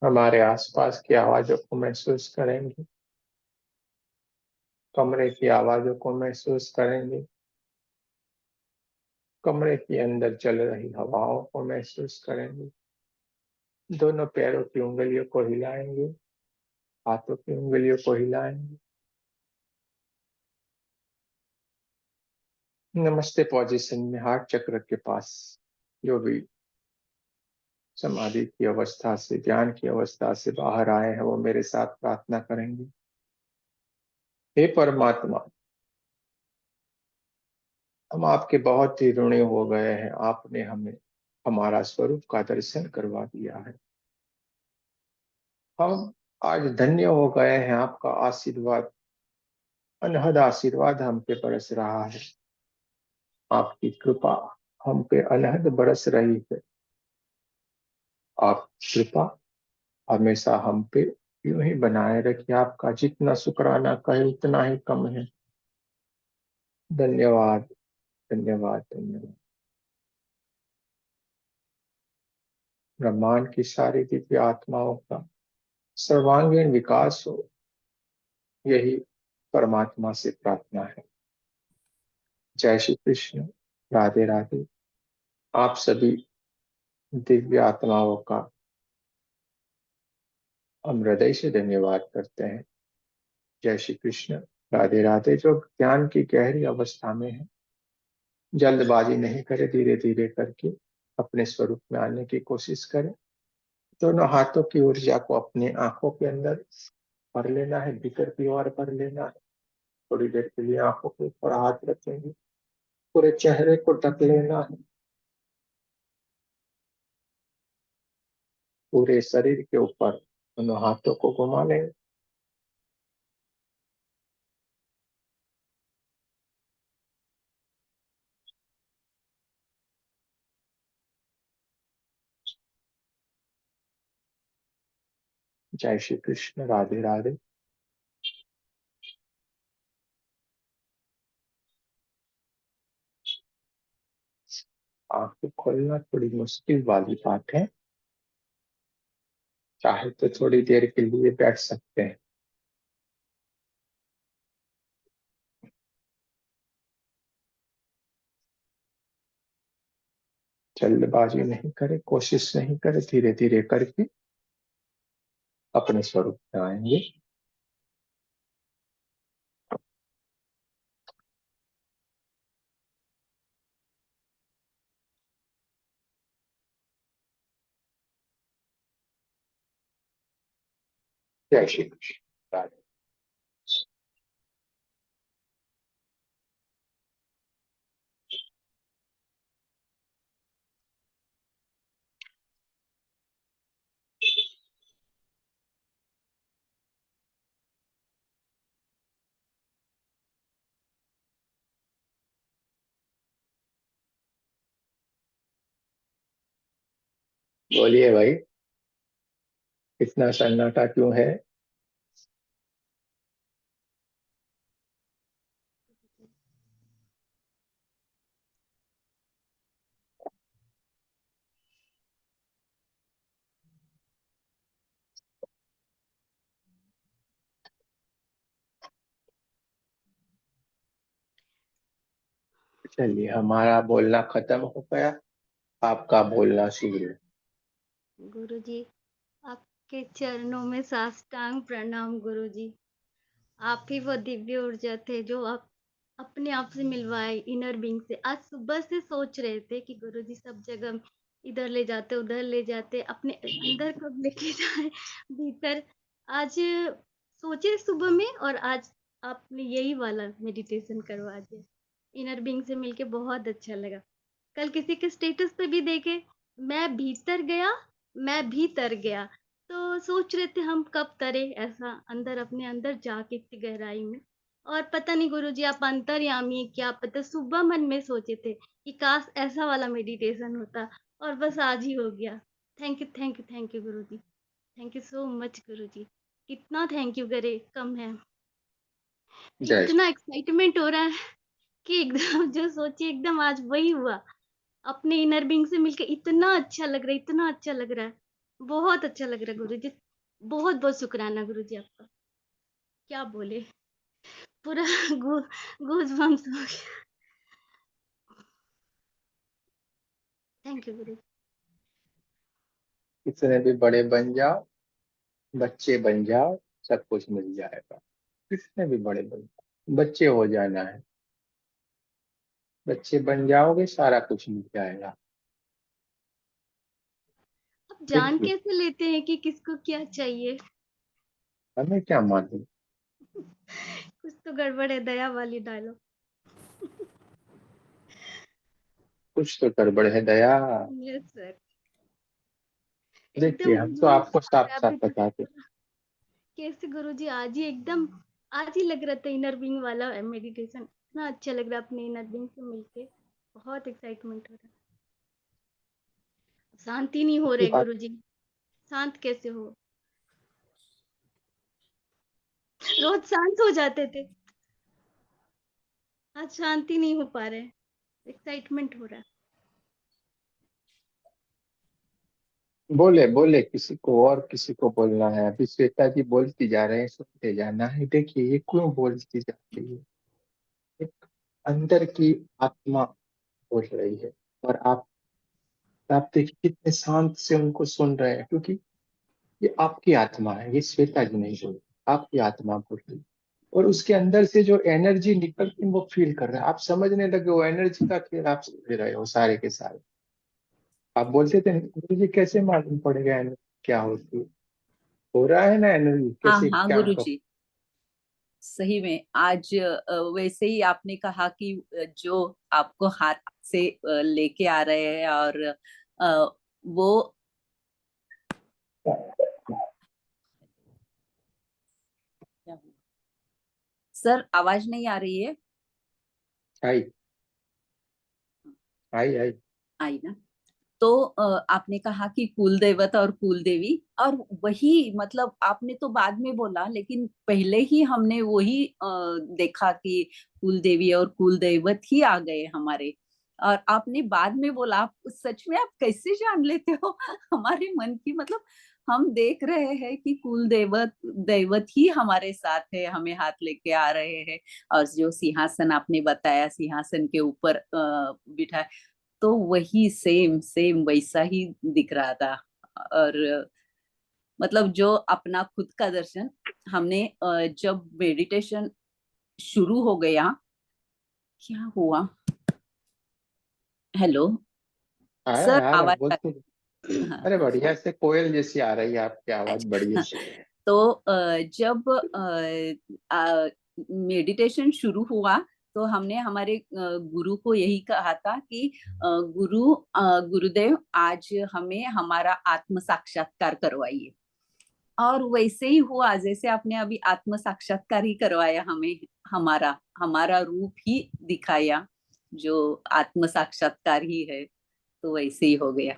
A: हमारे आसपास की आवाजों को महसूस करेंगे, कमरे की आवाजों को महसूस करेंगे, कमरे के अंदर चल रही हवाओं को महसूस करेंगे, दोनों पैरों की उंगलियों को हिलाएंगे, हाथों की उंगलियों को हिलाएंगे। नमस्ते पोजीशन में हार्ट चक्र के पास जो भी समाधि की अवस्था से, ध्यान की अवस्था से बाहर आए हैं, वो मेरे साथ प्रार्थना करेंगे। हे परमात्मा, हम आपके बहुत ही ऋणी हो गए हैं। आपने हमें हमारा स्वरूप का दर्शन करवा दिया है। हम आज धन्य हो गए हैं। आपका आशीर्वाद, अनहद आशीर्वाद हम पे बरस रहा है। आपकी कृपा हम पे अनहद बरस रही है। आप कृपा हमेशा हम पे यूं ही बनाए रखिए। आपका जितना शुक्राना कहे उतना ही कम है। धन्यवाद, धन्यवाद, धन्यवाद। ब्रह्मांड की सारी दिव्य आत्माओं का सर्वांगीण विकास हो, यही परमात्मा से प्रार्थना है। जय श्री कृष्ण। राधे राधे। आप सभी दिव्य आत्माओं का हम हृदय से धन्यवाद करते हैं। जय श्री कृष्ण। राधे राधे। जो ज्ञान की गहरी अवस्था में है, जल्दबाजी नहीं करे, धीरे धीरे करके अपने स्वरूप में आने की कोशिश करें। दोनों हाथों की ऊर्जा को अपनी आंखों के अंदर भर लेना है, भीतर की ओर भर लेना है। थोड़ी देर के लिए आंखों के ऊपर हाथ रखेंगे, पूरे चेहरे को ढक लेना है, पूरे शरीर के ऊपर दोनों हाथों को घुमा लेंगे। जय श्री कृष्ण। राधे राधे। आंखें खोलना थोड़ी मुश्किल वाली बात है। चाहे तो थोड़ी देर के लिए बैठ सकते हैं। जल्दबाजी नहीं करे, कोशिश नहीं करे, धीरे धीरे करके अपने स्वरूप में आएंगे। जय श्री कृष्ण। राधे। बोलिए भाई, इतना सन्नाटा क्यों है? चलिए, हमारा बोलना खत्म हो गया, आपका बोलना शुरू।
B: गुरुजी, आपके चरणों में साष्टांग प्रणाम गुरुजी। आप ही वो दिव्य ऊर्जा थे जो आप अपने आप से मिलवाए इनर बीइंग से। आज सुबह से सोच रहे थे कि गुरुजी सब जगह इधर ले जाते, उधर ले जाते, अपने अंदर कब लेके जाए भीतर। आज सोचे सुबह में, और आज आपने यही वाला मेडिटेशन करवा दिया। इनर बीइंग से मिलके बहुत अच्छा लगा। कल किसी के स्टेटस पे भी देखे, मैं भीतर गया, मैं भी तर गया। तो सोच रहे थे हम कब तरे ऐसा अंदर, अपने अंदर जाके इतनी गहराई में। और पता नहीं गुरुजी आप अंतर्यामी हैं, क्या पता सुबह मन में सोचे थे कि काश ऐसा वाला मेडिटेशन होता, और बस आज ही हो गया। Thank you, thank you, thank you गुरुजी। थैंक यू सो मच गुरुजी। कितना थैंक यू करे कम है।
A: जय श्री।
B: इतना एक्साइटमेंट हो रहा है कि एकदम जो सोचिए एकदम आज वही हुआ। अपने इनर बीइंग से मिलके इतना अच्छा लग रहा है, इतना अच्छा लग रहा है। बहुत अच्छा लग रहा है गुरुजी। बहुत-बहुत शुक्राना गुरुजी आपका। क्या बोले? पूरा गू गूज़बम्प्स हो गया। थैंक यू गुरुजी।
A: कितने भी बड़े बन जाओ, बच्चे बन जाओ, सब कुछ मिल जाएगा। कितने भी बड़े बन जाओ, बच्चे हो जाना है। बच्चे बन जाओगे, सारा कुछ मिल जाएगा।
B: आप जान
A: देखिए,
B: कैसे लेते हैं कि किसको क्या चाहिए?
A: हमें क्या मालूम।
B: कुछ तो गड़बड़ है, दया वाली डायलॉग।
A: कुछ तो गड़बड़ है दया।
B: Yes sir.
A: देखिए,
B: एकदम
A: हम तो
B: गूज़बम्प्स
A: आपको
B: आ
A: साफ
B: रहा है
A: साफ
B: अभी तो।
A: बताते।
B: कैसे गुरुजी आज ही एकदम, आज ही लग रहा था इनर बीइंग वाला मेडिटेशन। इतना अच्छा लग रहा है अपने इनर बीइंग से मिलके। बहुत एक्साइटमेंट हो रहा है। शांति नहीं हो
A: की
B: रहे
A: बात।
B: गुरुजी। शांत कैसे हो? रोज शांत हो जाते थे, आज शांति नहीं हो पा रहे। एक्साइटमेंट हो रहा है।
A: बोले बोले, किसी को और किसी को बोलना है। अभी श्वेता जी बोलती जा रहे हैं, सुनते जाना है। देखिए, ये क्यों बोलती जा रही है? एक अंदर की आत्मा बोल रही है। और आप देखिए कितने शांत से उनको सुन रहे हैं, क्योंकि ये आपकी आत्मा है। ये श्वेता जी नहीं बोल रही, आपकी आत्मा बोल रही है। और उसके अंदर से जो एनर्जी निकलती है, वो फील कर रहे हैं। आप समझने लगे, वो एनर्जी का खेल आप समझ रहे हो सारे के सारे। आप बोलते थे मुझे कैसे मालूम पड़ेगा एनर्जी क्या होती है? हो रहा है ना एनर्जी
C: हाँ
A: कैसे,
C: हाँ
A: क्या आपको?
C: गुरुजी, सही में आज वैसे ही आपने कहा कि जो आपको हाथ से लेके आ रहे हैं, और वो क्या हुआ? सर आवाज नहीं आ रही है?
A: आई आई आई।
C: आई ना? तो आपने कहा कि कुल देवता और कुल देवी, और वही मतलब आपने तो बाद में बोला, लेकिन पहले ही हमने वही देखा कि कुल देवी और कुल दैवत ही आ गए हमारे। और आपने बाद में बोला, आप सच में आप कैसे जान लेते हो हमारे मन की, मतलब हम देख रहे हैं कि कुल देवत दैवत ही हमारे साथ है, हमें हाथ लेके आ रहे हैं। और जो सिंहासन आपने बताया, सिंहासन के ऊपर बिठा, तो वही सेम सेम वैसा ही दिख रहा था। और मतलब जो अपना खुद का दर्शन हमने जब मेडिटेशन शुरू हो गया, क्या हुआ? हेलो सर,
A: आ रहा है,
C: आवाज आ
A: बोलते।
C: रही? हाँ
A: अरे बढ़िया से कोयल जैसी आ रही है आपकी आवाज,
C: अच्छा।
A: बढ़िया।
C: तो जब मेडिटेशन शुरू हुआ तो हमने हमारे गुरु को यही कहा था कि गुरुदेव आज हमें हमारा आत्म साक्षात्कार करवाइए। और वैसे ही हुआ, जैसे आपने अभी आत्म साक्षात्कार ही करवाया हमें, हमारा हमारा रूप ही दिखाया जो आत्म साक्षात्कार ही है, तो वैसे ही हो गया।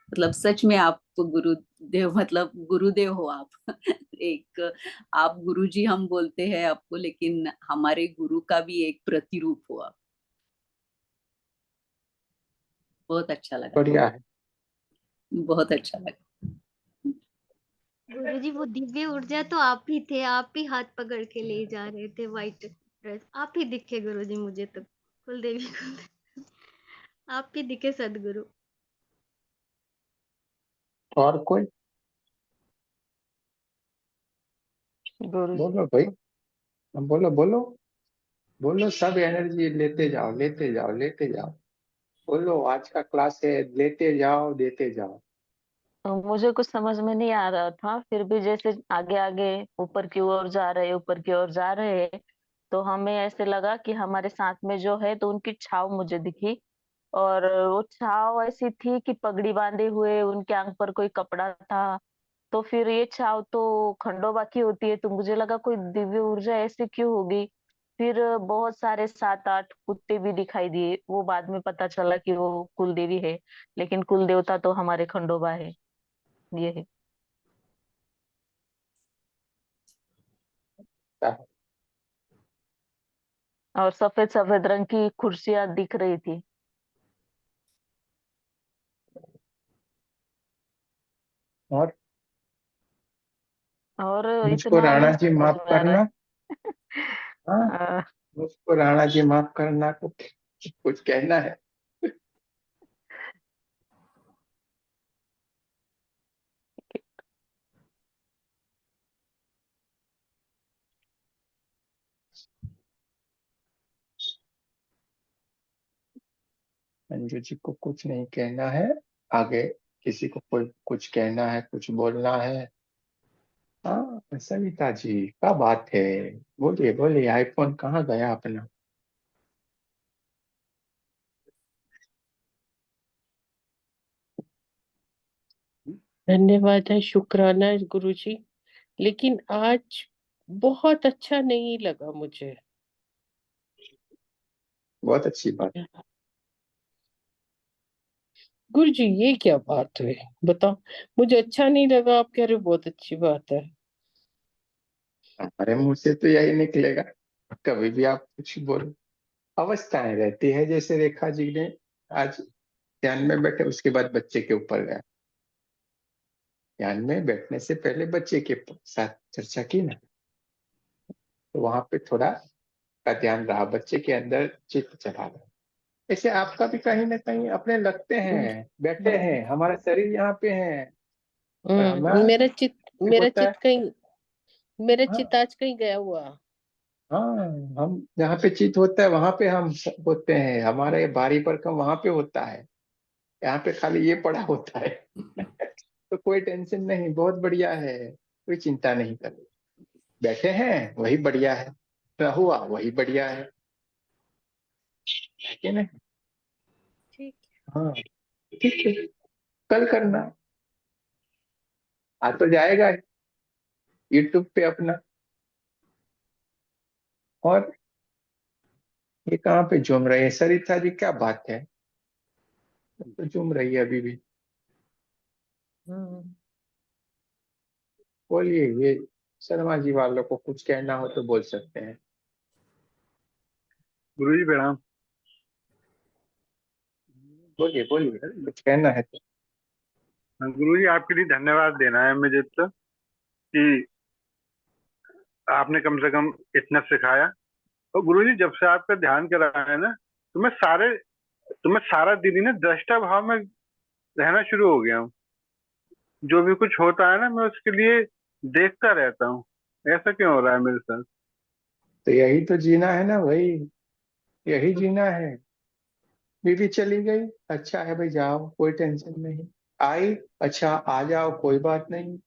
C: मतलब सच में आप गुरुदेव, मतलब गुरुदेव हो आप। एक आप गुरुजी हम बोलते हैं आपको, लेकिन हमारे गुरु का भी एक प्रतिरूप हो आप। बहुत अच्छा लगा,
A: बढ़िया है।
C: बहुत अच्छा लगा।
B: गुरुजी वो दिव्य ऊर्जा तो आप ही थे, आप ही हाथ पकड़ के ले जा रहे थे, व्हाइट ड्रेस आप ही दिखे गुरुजी मुझे तो, कुलदेवी कुल आप ही दिखे सदगुरु।
A: और कोई
D: गुरु जी
A: बोलो भाई, बोलो बोलो बोलो, सब एनर्जी लेते जाओ लेते जाओ लेते जाओ। बोलो, आज का क्लास है, लेते जाओ देते जाओ।
D: मुझे कुछ समझ में नहीं आ रहा था, फिर भी जैसे आगे आगे ऊपर की ओर जा रहे, ऊपर की ओर जा रहे, तो हमें ऐसे लगा कि हमारे साथ में जो है, तो उनकी छाव मुझे दिखी। और वो छाव ऐसी थी कि पगड़ी बांधे हुए, उनके आंख पर कोई कपड़ा था। तो फिर ये छाव तो खंडोबा की होती है, तो मुझे लगा कोई दिव्य ऊर्जा ऐसी क्यों होगी। फिर बहुत सारे 7-8 कुत्ते भी दिखाई दिए, वो बाद में पता चला कि वो कुलदेवी है, लेकिन कुल देवता तो हमारे खंडोबा है, ये है। और सफेद सफेद रंग की कुर्सियां दिख रही थी।
A: और
D: और
A: मुझको
D: इतना
A: राणा
D: नहीं
A: जी
D: समझ
A: माफ
D: में आ रहा
A: करना। हाँ,
D: है।
A: मुझको राणा जी माफ करना, कुछ कहना है? अंजू जी को कुछ नहीं कहना है आगे? किसी को कोई कुछ कहना है, कुछ बोलना है? हाँ सविता जी, क्या बात है? बोलिए बोलिए, आईफोन कहाँ गया अपना?
E: धन्यवाद है, शुक्राना है गुरुजी। लेकिन आज बहुत अच्छा नहीं लगा मुझे।
A: बहुत अच्छी बात।
E: गुरुजी ये क्या बात हुई, बताओ। मुझे अच्छा नहीं लगा, आप कह रहे हो बहुत अच्छी बात है।
A: हमारे मुंह से तो यही निकलेगा, कभी भी आप कुछ बोलो। अवस्थाएं रहती है, जैसे रेखा जी ने आज ध्यान में बैठे, उसके बाद बच्चे के ऊपर गया। ध्यान में बैठने से पहले बच्चे के साथ चर्चा की ना, तो वहां पे थोड़ा का ध्यान रहा, बच्चे के अंदर चित्त चला गया। ऐसे आपका भी कहीं ना कहीं अपने लगते हैं, बैठे हैं, हमारा शरीर यहाँ पे है, और हमारा
E: मेरा
A: होता है।
E: चित कहीं, मेरा
A: हाँ
E: चित आज कहीं गया हुआ।
A: हाँ, हम जहाँ पे चित्त होता है वहां पे हम होते हैं, हमारा ये भारी भरकम वहां पे होता है, यहाँ पे खाली ये पड़ा होता है। तो कोई टेंशन नहीं, बहुत बढ़िया है, कोई चिंता नहीं कर। बैठे हैं वही बढ़िया है, हुआ वही बढ़िया है कि नहीं?
E: ठीक।
A: हाँ ठीक है, कल करना आ तो जाएगा यूट्यूब पे अपना। और ये कहाँ पे झूम रही है सरिता जी, क्या बात है? तो झूम रही है अभी भी।
E: हम्म।
A: बोलिए, ये शर्मा जी वालों को कुछ कहना हो तो बोल सकते हैं।
F: गुरु जी प्रणाम।
A: बोलिए बोलिए, कुछ कहना है तो।
F: गुरु जी आपके लिए धन्यवाद देना है मुझे तो, कि आपने कम से कम इतना सिखाया। और गुरु जी जब से आपका ध्यान करा है ना, तो मैं सारा दिन ही ना दृष्टा भाव में रहना शुरू हो गया हूँ। जो भी कुछ होता है ना, मैं उसके लिए देखता रहता हूँ। ऐसा क्यों हो रहा है मेरे साथ?
A: तो यही तो जीना है ना भाई, यही जीना है। बीवी चली गई, अच्छा है भाई, जाओ कोई टेंशन नहीं। आई, अच्छा आ जाओ कोई बात नहीं।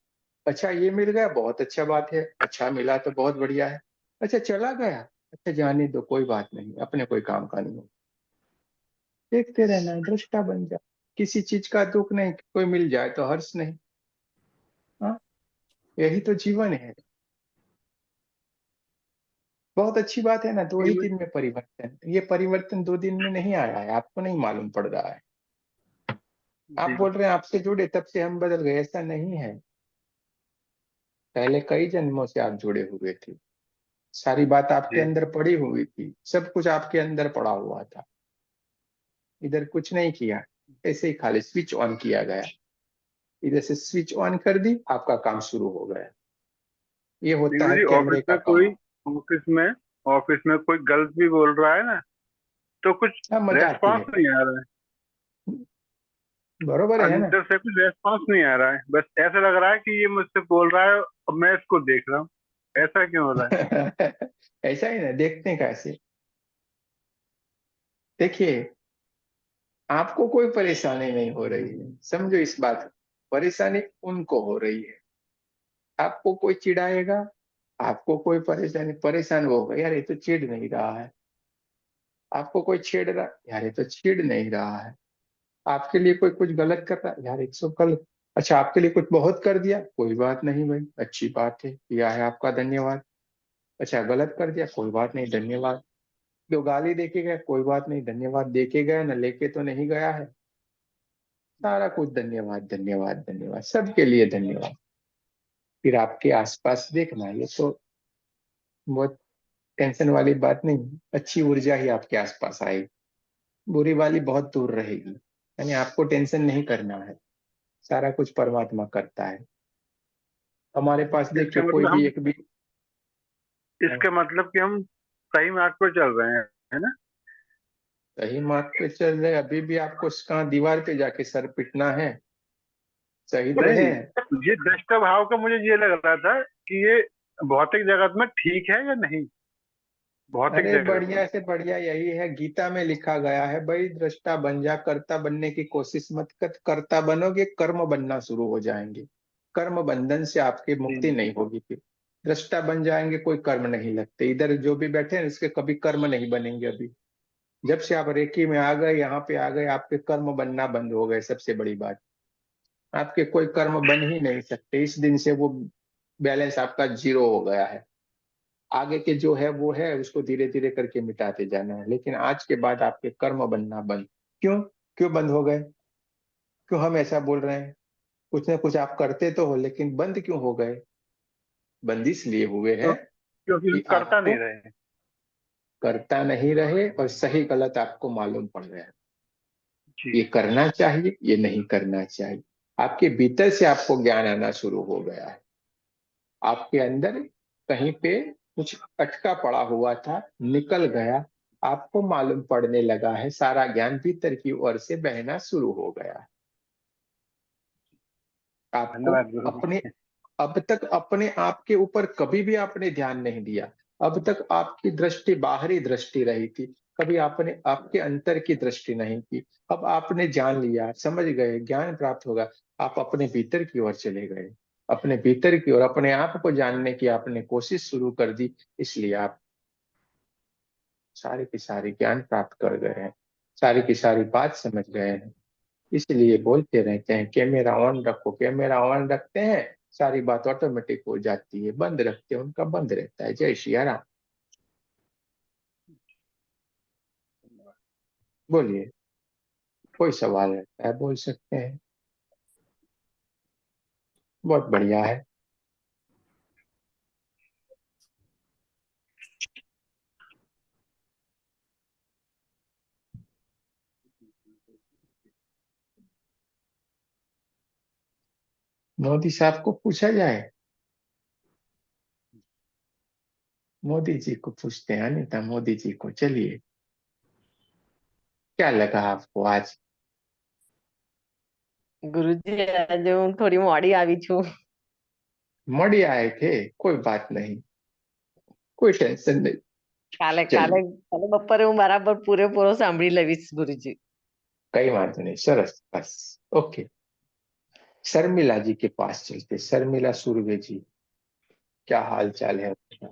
A: अच्छा ये मिल गया, बहुत अच्छा बात है, अच्छा मिला तो बहुत बढ़िया है। अच्छा चला गया, अच्छा जाने दो, कोई बात नहीं, अपने कोई काम का नहीं हो। देखते रहना है, दृष्टा बन जा। किसी चीज का दुख नहीं, कोई मिल जाए तो हर्ष नहीं। हाँ, यही तो जीवन है। बहुत अच्छी बात है ना, 2 ही दिन में परिवर्तन। ये परिवर्तन 2 दिन में नहीं आया है, आपको नहीं मालूम पड़ रहा है। आप
F: जी
A: बोल रहे हैं आपसे जुड़े तब से हम बदल गए, ऐसा नहीं है। पहले कई जन्मों से आप जुड़े हुए थे, सारी बात आपके
F: जी।
A: अंदर पड़ी हुई थी, सब कुछ आपके अंदर पड़ा हुआ था। इधर कुछ नहीं किया, ऐसे ही खाली स्विच ऑन किया गया। इधर से स्विच ऑन कर दी, आपका काम शुरू हो गया। ये होता
F: गुरु
A: है
F: जी,
A: कैमरे का काम।
F: ऑफिस में ऑफिस में कोई गलत भी बोल रहा है ना, तो कुछ
A: हाँ, मजा आती
F: रेस्पॉन्स
A: है।
F: नहीं आ रहा है।
A: बरोबर है ना।
F: अंदर से कुछ रेस्पॉन्स नहीं आ रहा है, बस ऐसा लग रहा है कि ये मुझसे बोल रहा है और मैं इसको देख रहा हूँ। ऐसा क्यों हो रहा है?
A: ऐसा ही ना, देखते हैं कैसे। देखिए, आपको कोई परेशानी नहीं हो रही है, समझो इस बात को। परेशानी उनको हो रही है। आपको कोई चिढ़ाएगा, आपको कोई परेशानी, परेशान वो होगा, यार ये तो चिढ़ नहीं रहा है। आपको कोई छेड़ रहा, यार ये तो चिढ़ नहीं रहा है। आपके लिए कोई कुछ गलत कर रहा है, यार एक सौ गलत। अच्छा आपके लिए कुछ बहुत कर दिया, कोई बात नहीं भाई, अच्छी बात है, किया है, आपका धन्यवाद। अच्छा गलत कर दिया, कोई बात नहीं, धन्यवाद। जो गाली देके गया, कोई बात नहीं, धन्यवाद। देके गया ना, लेके तो नहीं गया है। सारा कुछ धन्यवाद धन्यवाद धन्यवाद, सबके लिए धन्यवाद। फिर आपके आसपास देखना, ये तो बहुत टेंशन वाली बात नहीं, अच्छी ऊर्जा ही आपके आसपास आएगी, बुरी वाली बहुत दूर रहेगी। यानी आपको टेंशन नहीं करना है, सारा कुछ परमात्मा करता है। हमारे पास
F: इसका
A: देखिए कोई
F: मतलब
A: भी
F: हम
A: एक भी।
F: इसका मतलब कि हम सही मार्ग पर चल रहे हैं, है ना?
A: सही मार्ग पे चल रहे, अभी भी आपको कहाँ दीवार पे जाके सर पिटना है। सही तो
F: नहीं,
A: है।
F: ये दृष्टा भाव का मुझे ये लग रहा था कि ये भौतिक जगत में ठीक है या नहीं, भौतिक
A: अरे
F: जगत में।
A: बढ़िया से बढ़िया यही है, गीता में लिखा गया है भाई, दृष्टा बन जा, कर्ता बनने की कोशिश मत कर। कर्ता बनोगे, कर्म बनना शुरू हो जाएंगे। कर्म बंधन से आपकी मुक्ति
F: जी
A: नहीं होगी। फिर दृष्टा बन जाएंगे, कोई कर्म नहीं लगते। इधर जो भी बैठे हैं इसके कभी कर्म नहीं बनेंगे। अभी जब से आप रेकी में आ गए, यहाँ पे आ गए, आपके कर्म बनना बंद हो गए। सबसे बड़ी बात, आपके कोई कर्म बन ही नहीं सकते। इस दिन से वो बैलेंस आपका जीरो हो गया है। आगे के जो है वो है, उसको धीरे धीरे करके मिटाते जाना है। लेकिन आज के बाद आपके कर्म बनना बंद। क्यों? क्यों बंद हो गए? क्यों हम ऐसा बोल रहे हैं? कुछ ना कुछ आप करते तो हो, लेकिन बंद क्यों हो गए? बंद इसलिए हुए
F: तो
A: हैं
F: क्योंकि हम
A: कि
F: करता
A: आपको
F: नहीं रहे।
A: करता नहीं रहे और सही गलत आपको मालूम पड़ गया।
F: जी
A: ये करना चाहिए, ये नहीं करना चाहिए। आपके भीतर से आपको ज्ञान आना शुरू हो गया है। आपके अंदर कहीं पे कुछ अटका पड़ा हुआ था, निकल गया, आपको मालूम पड़ने लगा है। सारा ज्ञान भीतर की ओर से बहना शुरू हो गया है। आपको
F: धन्यवाद गुरु जी।
A: अपने, अब तक अपने आप के ऊपर कभी भी आपने ध्यान नहीं दिया। अब तक आपकी दृष्टि बाहरी दृष्टि रही थी, कभी आपने आपके अंतर की दृष्टि नहीं की। अब आपने जान लिया, समझ गए, ज्ञान प्राप्त होगा, आप अपने भीतर की ओर चले गए। अपने भीतर की ओर अपने आप को जानने की आपने कोशिश शुरू कर दी। इसलिए आप सारे की सारी ज्ञान प्राप्त कर गए हैं, सारी की सारी बात समझ गए हैं। इसलिए बोलते रहते हैं कैमरा ऑन रखो, कैमरा ऑन रखते हैं, सारी बात ऑटोमेटिक हो जाती है। बंद रखते हैं, उनका बंद रहता है। जय श्री राम। बोलिए, कोई सवाल रहता है बोल सकते हैं। बहुत बढ़िया है। मोदी साहब को पूछा जाए, मोदी जी को पूछते हैं, अनिता मोदी जी को। चलिए, क्या लगा आपको आज?
G: गुरुजी આજે હું થોડી મોડી આવી છું
A: मड़ी आए थे, कोई बात नहीं, कोई टेंशन नहीं।
G: કાલે કાલે
A: चलिए,
G: કાલે બપોરે હું બરાબર પૂરેપૂરો સાંભળી લેવીશ ગુરુજી
A: कई बात नहीं, सरस, बस ओके। शर्मिला जी के पास चलते। शर्मिला सुरवे जी, क्या हाल चाल है आपका?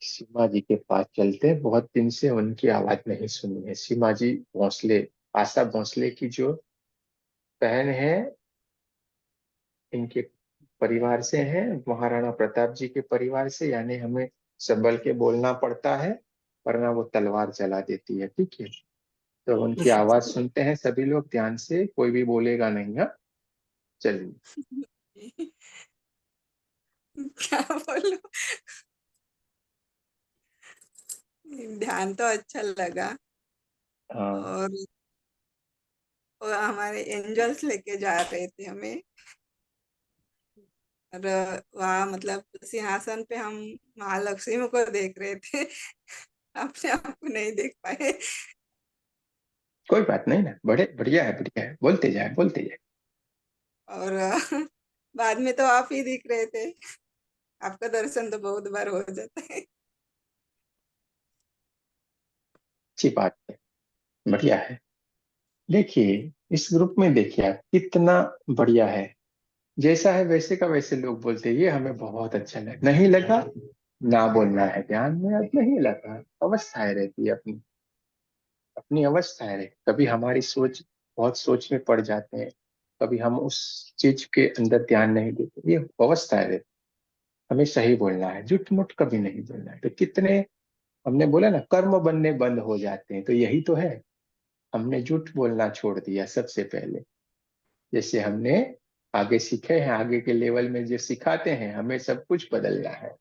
A: सीमा जी के पास चलते, बहुत दिन से उनकी आवाज नहीं सुनी है। सीमा जी भोसले, आशा भोसले की जो बहन है, इनके परिवार से हैं, महाराणा प्रताप जी के परिवार से, यानी हमें संभल के बोलना पड़ता है, वरना वो तलवार चला देती है। ठीक है, तो उनकी आवाज सुनते हैं सभी लोग ध्यान से, कोई भी बोलेगा नहीं। हाँ, चलिए।
H: क्या बोलूं। ध्यान तो अच्छा लगा।
A: हाँ,
H: और वो हमारे एंजल्स लेके जा रहे थे हमें। और वहाँ मतलब सिंहासन पे हम महालक्ष्मी को देख रहे थे। अपने आप को नहीं देख पाए।
A: कोई बात नहीं ना, बड़े बढ़िया है, बढ़िया है, बोलते जाए बोलते जाए।
H: और बाद में तो आप ही दिख रहे थे। आपका दर्शन तो बहुत बार हो जाता है।
A: अच्छी बात है, बढ़िया है। देखिए इस ग्रुप में, देखिए आप कितना बढ़िया है। जैसा है वैसे का वैसे लोग बोलते हैं, ये हमें बहुत अच्छा लगा। नहीं लगा ना बोलना है, ध्यान में अब नहीं लगा, अवस्थाएं रहती है अपनी, अपनी अवस्थाएं रहती। कभी हमारी सोच, बहुत सोच में पड़ जाते हैं, कभी हम उस चीज के अंदर ध्यान नहीं देते, ये अवस्थाएं रहती। हमें सही बोलना है, झूठ मूठ कभी नहीं बोलना है। तो कितने, हमने बोला ना, कर्म बनने बंद हो जाते हैं, तो यही तो है। हमने झूठ बोलना छोड़ दिया सबसे पहले। जैसे हमने आगे सीखे हैं, आगे के लेवल में जो सिखाते हैं, हमें सब कुछ बदलना है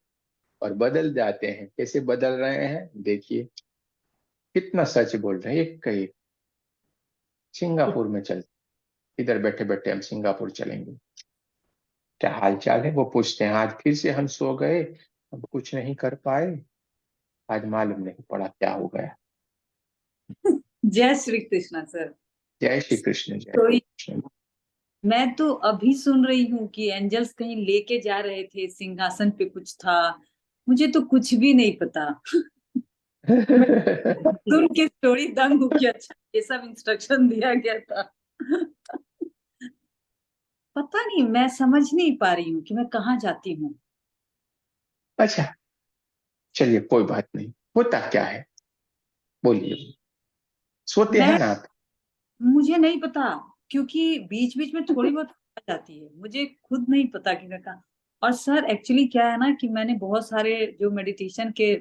A: और बदल जाते हैं। कैसे बदल रहे हैं देखिए, कितना सच बोल रहे हैं। एक का एक सिंगापुर में चल, इधर बैठे बैठे हम सिंगापुर चलेंगे, क्या हाल चाल है वो पूछते हैं। आज फिर से हम सो गए, अब कुछ नहीं कर पाए, आज मालूम नहीं पड़ा क्या हो गया।
C: जय श्री कृष्णा सर।
A: जय श्री कृष्ण, जय
C: तो
A: श्री कृष्ण।
C: मैं तो अभी सुन रही हूँ कि एंजल्स कहीं लेके जा रहे थे, सिंहासन पे कुछ था। मुझे तो कुछ भी नहीं पता। मैं सुन के स्टोरी दंग हो गया। अच्छा, ये सब इंस्ट्रक्शन दिया गया था। पता नहीं, मैं समझ नहीं पा रही हूँ कि मैं कहाँ जाती हूँ।
A: अच्छा, चलिए कोई बात नहीं, होता क्या है, बोलिए। सोते हैं
C: मैं
A: ना आप?
C: मुझे नहीं पता, क्योंकि बीच बीच में थोड़ी बहुत आ जाती है, मुझे खुद नहीं पता कि मैं कहाँ। और सर एक्चुअली क्या है ना कि मैंने बहुत सारे जो मेडिटेशन के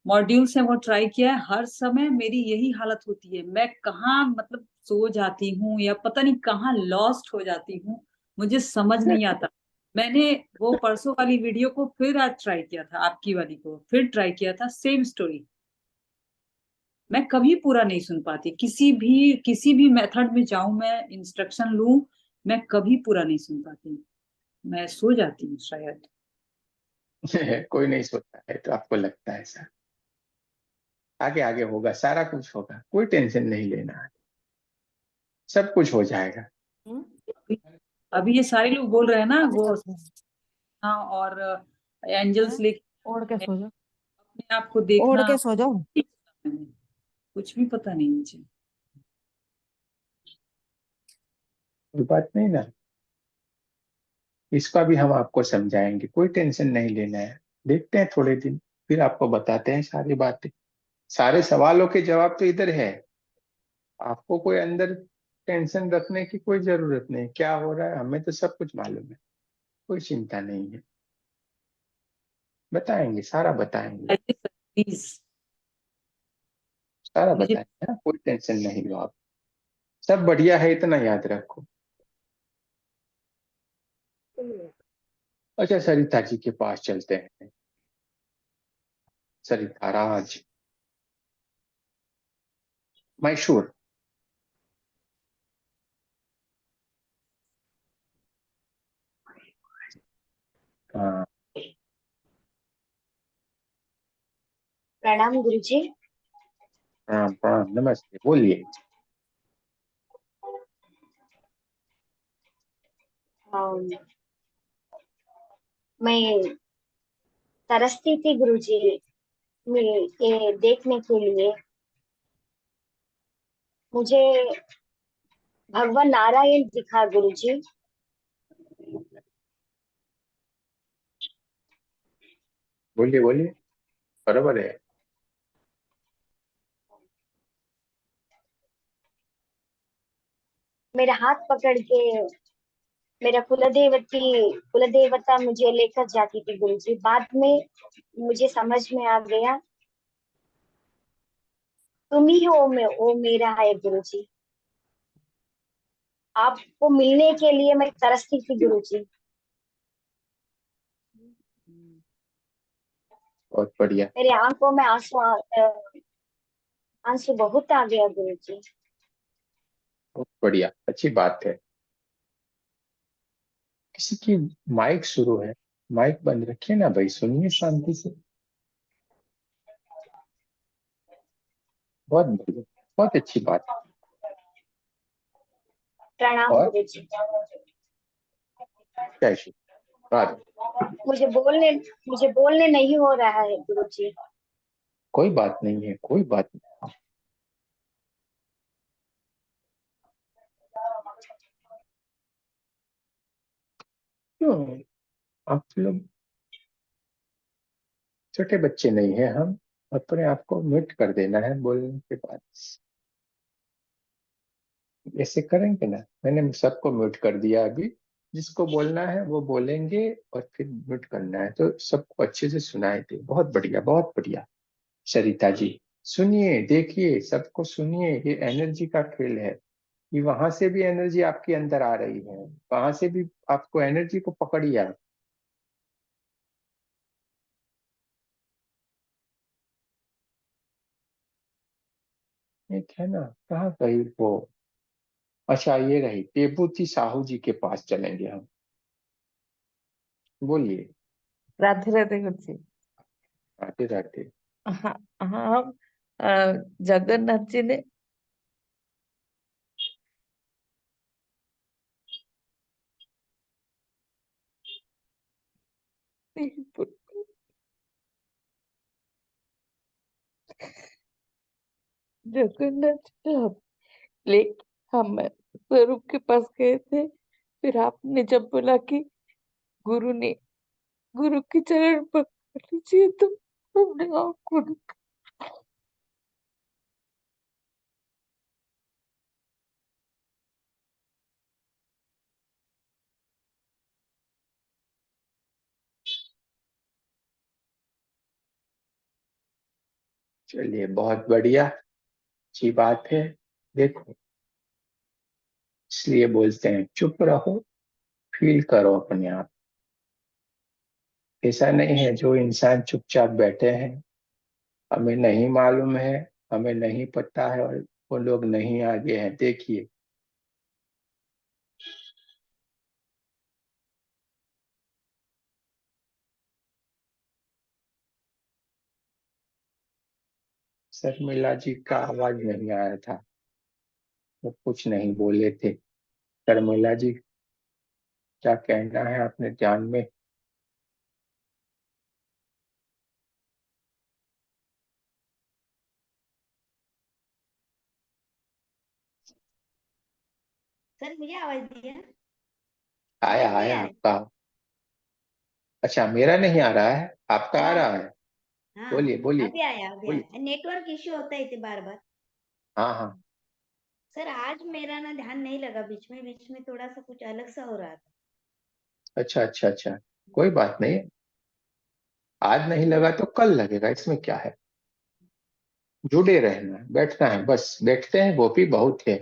C: मॉड्यूल्स हैं वो ट्राई किया है। हर समय मेरी यही हालत होती है, मैं कहाँ मतलब सो जाती हूँ या पता नहीं कहाँ लॉस्ट हो जाती हूँ, मुझे समझ नहीं आता। मैंने वो परसों वाली वीडियो को फिर आज ट्राई किया था, आपकी वाली को फिर ट्राई किया था, सेम स्टोरी। मैं कभी पूरा नहीं सुन पाती, किसी भी मेथड में जाऊं, मैं इंस्ट्रक्शन लूं, मैं कभी पूरा नहीं सुन पाती। मैं सो जाती हूँ शायद।
A: कोई नहीं सोता है तो आपको लगता है ऐसा। आगे आगे होगा, सारा कुछ होगा, कोई टेंशन नहीं लेना है, सब कुछ हो जाएगा।
C: अभी अभी ये सारे लोग बोल रहे हैं ना वो, हाँ, और एंजल्स लेके
I: ओढ़ के सो जाओ,
C: अपने आप को
I: ओढ़
C: देखना,
I: के सो जाओ।
C: कुछ भी पता नहीं मुझे।
A: कोई बात नहीं ना, इसका भी हम आपको समझाएंगे, कोई टेंशन नहीं लेना है। देखते हैं थोड़े दिन, फिर आपको बताते हैं सारी बातें। सारे सवालों के जवाब तो इधर है, आपको कोई अंदर टेंशन रखने की कोई जरूरत नहीं। क्या हो रहा है हमें तो सब कुछ मालूम है, कोई चिंता नहीं है। बताएंगे, सारा बताएंगे,
C: प्लीज
A: सारा
C: मुझे।
A: बताएंगे, हाँ? कोई टेंशन नहीं लो आप, सब बढ़िया है, इतना याद रखो। अच्छा, सरिता जी के पास चलते हैं। सरिता राज, मैसूर। हाँ,
J: प्रणाम गुरुजी।
A: प्रणाम प्रणाम, नमस्ते, बोलिए।
J: अम, मैं तरसती थी गुरुजी,
I: ये देखने के लिए मुझे भगवान नारायण दिखा गुरुजी।
A: बोलिए बोलिए, बराबर है।
I: मेरा हाथ पकड़ के मेरा कुलदेवता मुझे लेकर जाती थी गुरुजी। बाद में मुझे समझ में आ गया तुम ही हो, वो मेरा है गुरुजी। आपको मिलने के लिए मैं तरसती थी गुरुजी।
A: बहुत बढ़िया,
I: मेरे आंखों में आंसू बहुत आ गया गुरुजी।
A: बहुत बढ़िया, अच्छी बात है। किसी की माइक शुरू है, माइक बंद रखिए ना भाई, सुनिए शांति से। बहुत बढ़िया, बहुत अच्छी बात।
I: प्रणाम
A: और
I: गुरुजी।
A: कैसी बात?
I: मुझे बोलने नहीं हो रहा है गुरुजी।
A: कोई बात नहीं है, कोई बात नहीं। क्यों आप लोग छोटे बच्चे नहीं है, हम अपने आप को म्यूट कर देना है बोलने के बाद। ऐसे करेंगे ना, मैंने सबको म्यूट कर दिया अभी। जिसको बोलना है वो बोलेंगे और फिर म्यूट करना है, तो सबको अच्छे से सुनाई दे। बहुत बढ़िया, बहुत बढ़िया। सरिता जी सुनिए, देखिए, सबको सुनिए, ये एनर्जी का खेल है। कि वहां से भी एनर्जी आपके अंदर आ रही है, वहां से भी आपको एनर्जी को पकड़िए आप। एक है ना, कहाँ गई वो? अच्छा ये रही, विभूति साहू जी के पास चलेंगे हम। बोलिए।
G: राधे राधे गुरुजी।
A: राधे राधे।
G: हाँ हाँ, जगन्नाथ जी ने जगन्नाथ जी ने ले हम स्वरूप के पास गए थे। फिर आपने जब बोला कि गुरु ने गुरु के चरण पकड़ लीजिए, तो हमने आपको
A: चलिए, बहुत बढ़िया, अच्छी बात है। देखो, इसलिए बोलते हैं चुप रहो, फील करो अपने आप। ऐसा नहीं है जो इंसान चुपचाप बैठे हैं, हमें नहीं मालूम है, हमें नहीं पता है, और वो लोग नहीं आगे हैं। देखिए, शर्मिला जी का आवाज नहीं आया था, वो कुछ नहीं बोले थे। शर्मिला जी, क्या कहना है अपने ध्यान में?
J: सर मुझे आवाज दिया।
A: आया
J: आवाज नहीं
A: आया
J: आ रही।
A: आपका। अच्छा, मेरा नहीं आ रहा है, आपका आ
J: हाँ
A: रहा है।
J: हाँ,
A: बोलिए बोलिए
J: अभी आया अभी
A: बोलिए।
J: आया। नेटवर्क इश्यू होता है इतने बार बार।
A: हाँ हाँ।
J: सर आज मेरा ना ध्यान नहीं लगा, बीच में थोड़ा सा कुछ अलग सा हो रहा था।
A: अच्छा अच्छा अच्छा, कोई बात नहीं। आज नहीं लगा तो कल लगेगा, इसमें क्या है। जुड़े रहना, बैठना है, बस बैठते हैं वो भी बहुत है।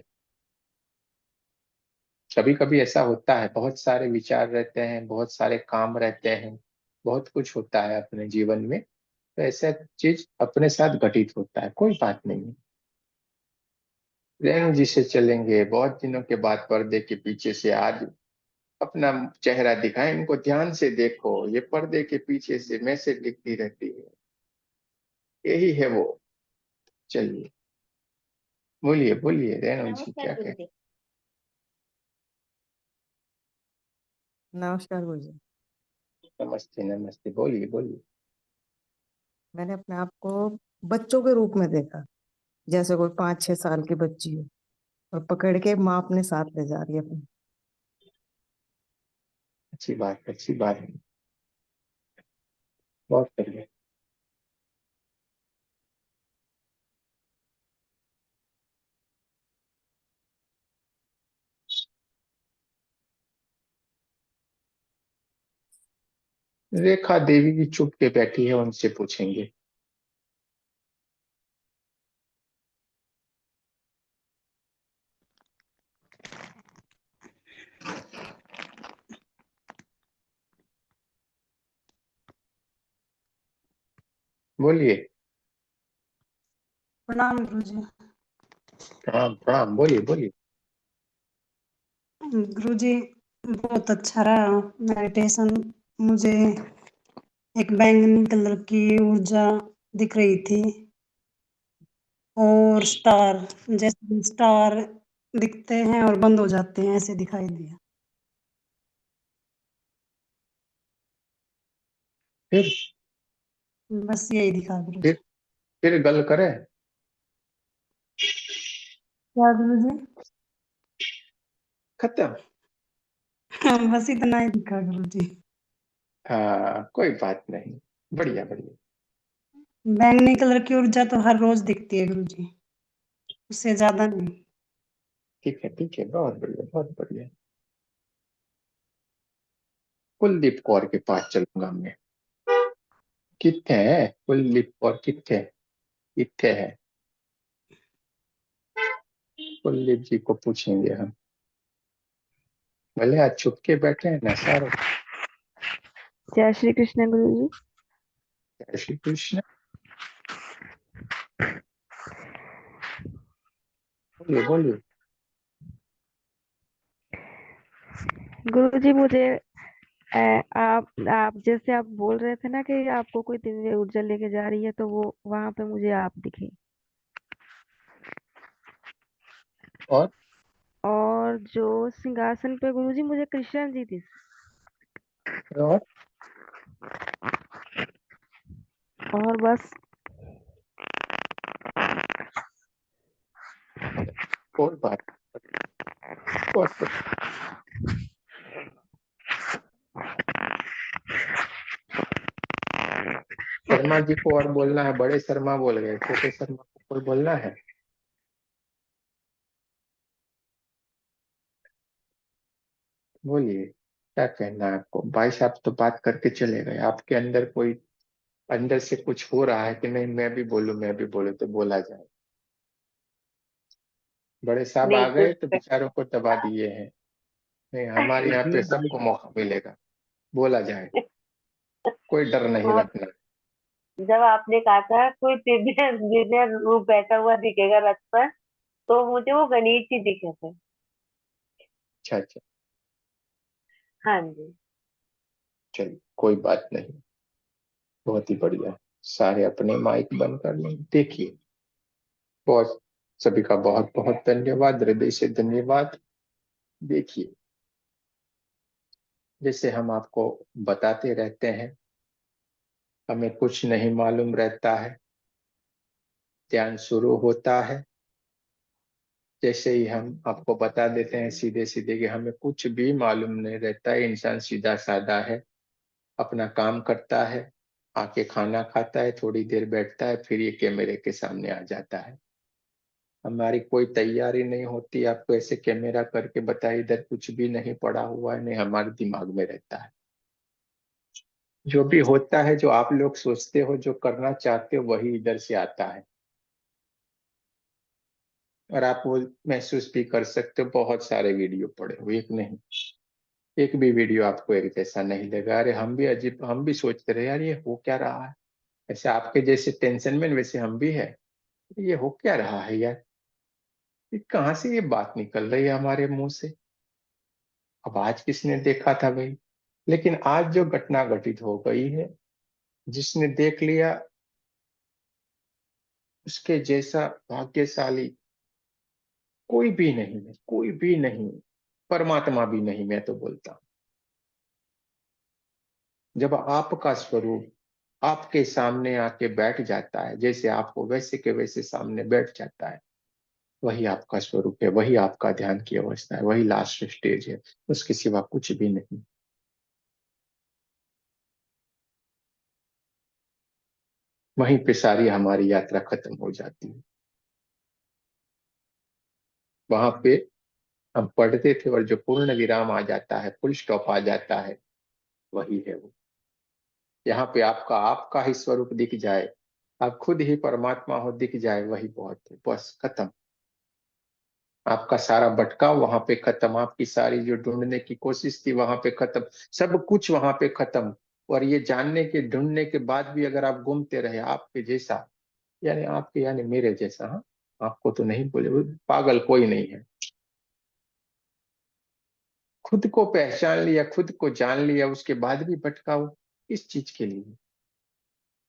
A: कभी कभी ऐसा होता है, बहुत सारे विचार रहते हैं, बहुत सारे काम रहते हैं, बहुत कुछ होता है अपने जीवन में, तो ऐसा चीज अपने साथ घटित होता है, कोई बात नहीं है। रेणु जी से चलेंगे, बहुत दिनों के बाद पर्दे के पीछे से आज अपना चेहरा दिखाएं। इनको ध्यान से देखो, ये पर्दे के पीछे से मैसेज लिखती रहती है, यही है वो। चलिए, बोलिए बोलिए रेणु जी,
J: नमस्कार
A: क्या कह।
J: गुरुजी।
G: नमस्कार गुरुजी।
A: नमस्ते नमस्ते, बोलिए बोलिए।
K: मैंने अपने आप को बच्चों के रूप में देखा, जैसे कोई 5-6 साल की बच्ची हो और पकड़ के माँ अपने साथ ले जा रही है अपनी।
A: अच्छी बात है, अच्छी बात है, बहुत बढ़िया। रेखा देवी भी चुप के बैठी है, उनसे पूछेंगे। बोलिए।
L: प्रणाम गुरुजी।
A: प्रणाम प्रणाम, बोलिए बोलिए।
L: गुरुजी बहुत अच्छा रहा मेडिटेशन। मुझे एक बैंगनी कलर की ऊर्जा दिख रही थी और स्टार, जैसे स्टार दिखते हैं और बंद हो जाते हैं ऐसे दिखाई दिया।
A: फिर
L: बस यही दिखा गुरुजी।
A: फिर गल करे।
L: क्या गुरुजी?
A: खत्म।
L: बस इतना ही दिखा गुरुजी।
A: हाँ, कोई बात नहीं, बढ़िया बढ़िया।
L: बैंगनी कलर की ऊर्जा तो हर रोज दिखती है गुरुजी, उससे ज्यादा नहीं।
A: ठीक है, बहुत बढ़िया बहुत बढ़िया। कुलदीप कौर के पास चलूंगा मैं। कितने है कुलदीप कौर, कितने कितने है? कुलदीप जी को पूछेंगे हम। भले आज छुप के बैठे हैं ना सारो।
M: जय श्री कृष्ण गुरु जी।
A: जय श्री कृष्ण। बोलिए बोलिए।
M: गुरु जी मुझे आप जैसे आप बोल रहे थे ना कि आपको कोई दिव्य ऊर्जा लेके जा रही है, तो वो वहां पे मुझे आप दिखे। और जो सिंहासन पे गुरु जी मुझे कृष्ण जी थी। और बस।
A: कोई बात बहुत शर्मा जी को और बोलना है, बड़े शर्मा बोल गए, छोटे शर्मा को कोई बोलना है? बोलिए, क्या कहना है आपको? भाई साहब तो बात करके चले गए, आपके अंदर कोई अंदर से कुछ हो रहा है कि नहीं मैं भी बोलूं मैं भी बोलूं, तो बोला जाए। बड़े साहब आ
N: नहीं
A: गए तो
N: कुछ
A: बेचारों को दबा दिए हैं। नहीं, हमारे यहाँ पे सबको मौका मिलेगा, बोला जाए, कोई डर नहीं
N: वो
A: रखना।
N: जब आपने कहा था कोई दिव्य दिव्य रूप बैठा हुआ दिखेगा रथ पर, तो मुझे वो गणेश जी दिखे थे।
A: अच्छा अच्छा,
N: हाँ जी।
A: चलिए कोई बात नहीं, बहुत ही बढ़िया। सारे अपने माइक बंद कर लें। देखिए, बहुत सभी का बहुत बहुत धन्यवाद, हृदय से धन्यवाद। देखिए, जैसे हम आपको बताते रहते हैं, हमें कुछ नहीं मालूम रहता है, ध्यान शुरू होता है, जैसे ही हम आपको बता देते हैं सीधे सीधे कि हमें कुछ भी मालूम नहीं रहता है, इंसान सीधा साधा है, अपना काम करता है, आके खाना खाता है, थोड़ी देर बैठता है, फिर ये कैमरे के सामने आ जाता है। हमारी कोई तैयारी नहीं होती, आपको ऐसे कैमरा करके बताए, इधर कुछ भी नहीं पड़ा हुआ है, नहीं हमारे दिमाग में रहता है। जो भी होता है, जो आप लोग सोचते हो, जो करना चाहते हो, वही इधर से आता है। और आप वो महसूस भी कर सकते हो, बहुत सारे वीडियो पड़े हुए, एक नहीं, एक भी वीडियो आपको एक जैसा नहीं लगा। अरे हम भी अजीब, हम भी सोचते रहे यार ये हो क्या रहा है, ऐसे आपके जैसे टेंशन में वैसे हम भी है, ये हो क्या रहा है यार, ये कहाँ से ये बात निकल रही है हमारे मुंह से। अब आज किसने देखा था भाई, लेकिन आज जो घटना घटित हो गई है, जिसने देख लिया उसके जैसा भाग्यशाली कोई भी नहीं है, कोई भी नहीं, परमात्मा भी नहीं, मैं तो बोलता हूं। जब आपका स्वरूप आपके सामने आके बैठ जाता है, जैसे आपको वैसे के वैसे सामने बैठ जाता है, वही आपका स्वरूप है, वही आपका ध्यान की अवस्था है, वही लास्ट स्टेज है, उसके सिवा कुछ भी नहीं। वहीं पे सारी हमारी यात्रा खत्म हो जाती है। वहां पे हम पढ़ते थे और जो पूर्ण विराम आ जाता है, फुल स्टॉप आ जाता है, वही है वो। यहाँ पे आपका ही स्वरूप दिख जाए, आप खुद ही परमात्मा हो दिख जाए, वही बहुत है, बस खत्म। आपका सारा भटकाव वहां पे खत्म, आपकी सारी जो ढूंढने की कोशिश थी वहां पे खत्म, सब कुछ वहां पे खत्म। और ये जानने के ढूंढने के बाद भी अगर आप घूमते रहे आपके जैसा, यानी आपके यानी मेरे जैसा, हाँ, आपको तो नहीं बोले, वो पागल कोई नहीं है। खुद को पहचान लिया, खुद को जान लिया, उसके बाद भी भटकाओ इस चीज के लिए।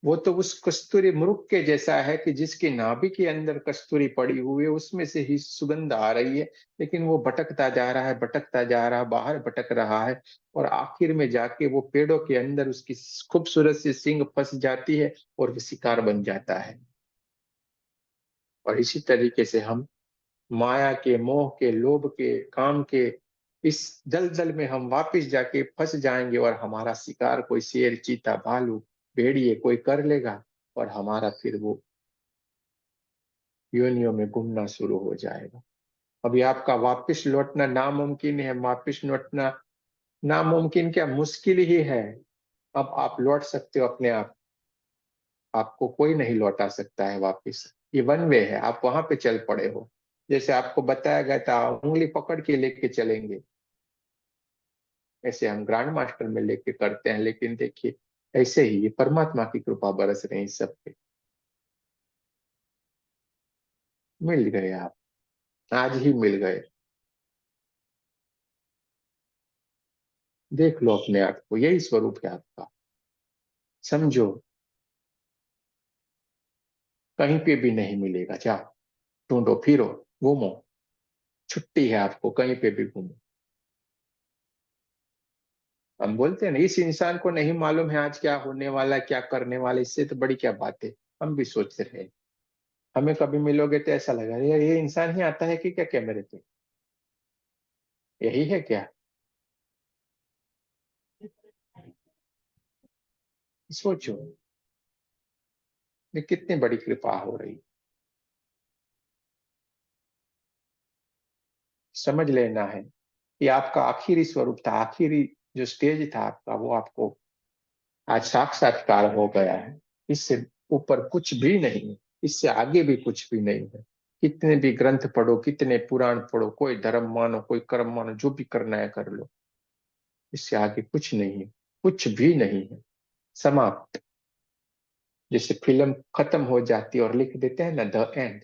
A: वो तो उस कस्तूरी मृग के जैसा है कि जिसकी नाभि के अंदर कस्तूरी पड़ी हुई है, उसमें से ही सुगंध आ रही है, लेकिन वो भटकता जा रहा है, भटकता जा रहा है, बाहर भटक रहा है, और आखिर में जाके वो पेड़ों के अंदर उसकी खूबसूरत सी सींग फंस जाती है और वो शिकार बन जाता है। और इसी तरीके से हम माया के, मोह के, लोभ के, काम के इस दलदल में हम वापस जाके फंस जाएंगे, और हमारा शिकार कोई शेर, चीता, भालू, भेड़िए कोई कर लेगा, और हमारा फिर वो योनियों में घूमना शुरू हो जाएगा। अभी आपका वापस लौटना नामुमकिन है, वापस लौटना नामुमकिन क्या, मुश्किल ही है। अब आप लौट सकते हो अपने आप, आपको कोई नहीं लौटा सकता है वापस। ये वन वे है, आप वहां पे चल पड़े हो। जैसे आपको बताया गया था, उंगली पकड़ के लेके चलेंगे, ऐसे हम ग्रैंड मास्टर में लेके करते हैं, लेकिन देखिए ऐसे ही ये परमात्मा की कृपा बरस रही है सब पे। मिल गए आप, आज ही मिल गए। देख लो अपने आप को, यही स्वरूप है आपका, समझो। कहीं पे भी नहीं मिलेगा, जाओ ढूंढो, फिरो, घूमो, छुट्टी है आपको, कहीं पे भी घूमो। हम बोलते हैं ना, इस इंसान को नहीं मालूम है आज क्या होने वाला है, क्या करने वाला है, इससे तो बड़ी क्या बात है। हम भी सोचते रहे, हमें कभी मिलोगे तो ऐसा लगा ये इंसान ही आता है कि क्या कैमरे पे, यही है क्या। सोचो, ये कितनी बड़ी कृपा हो रही। समझ लेना है कि आपका आखिरी स्वरूप था, आखिरी जो स्टेज था आपका, वो आपको आज साक्षात्कार हो गया है। इससे ऊपर कुछ भी नहीं है, इससे आगे भी कुछ भी नहीं है। कितने भी ग्रंथ पढ़ो, कितने पुराण पढ़ो, कोई धर्म मानो, कोई कर्म मानो, जो भी करना है कर लो, इससे आगे कुछ नहीं है, कुछ भी नहीं है, समाप्त। जैसे फिल्म खत्म हो जाती है और लिख देते हैं ना द एंड,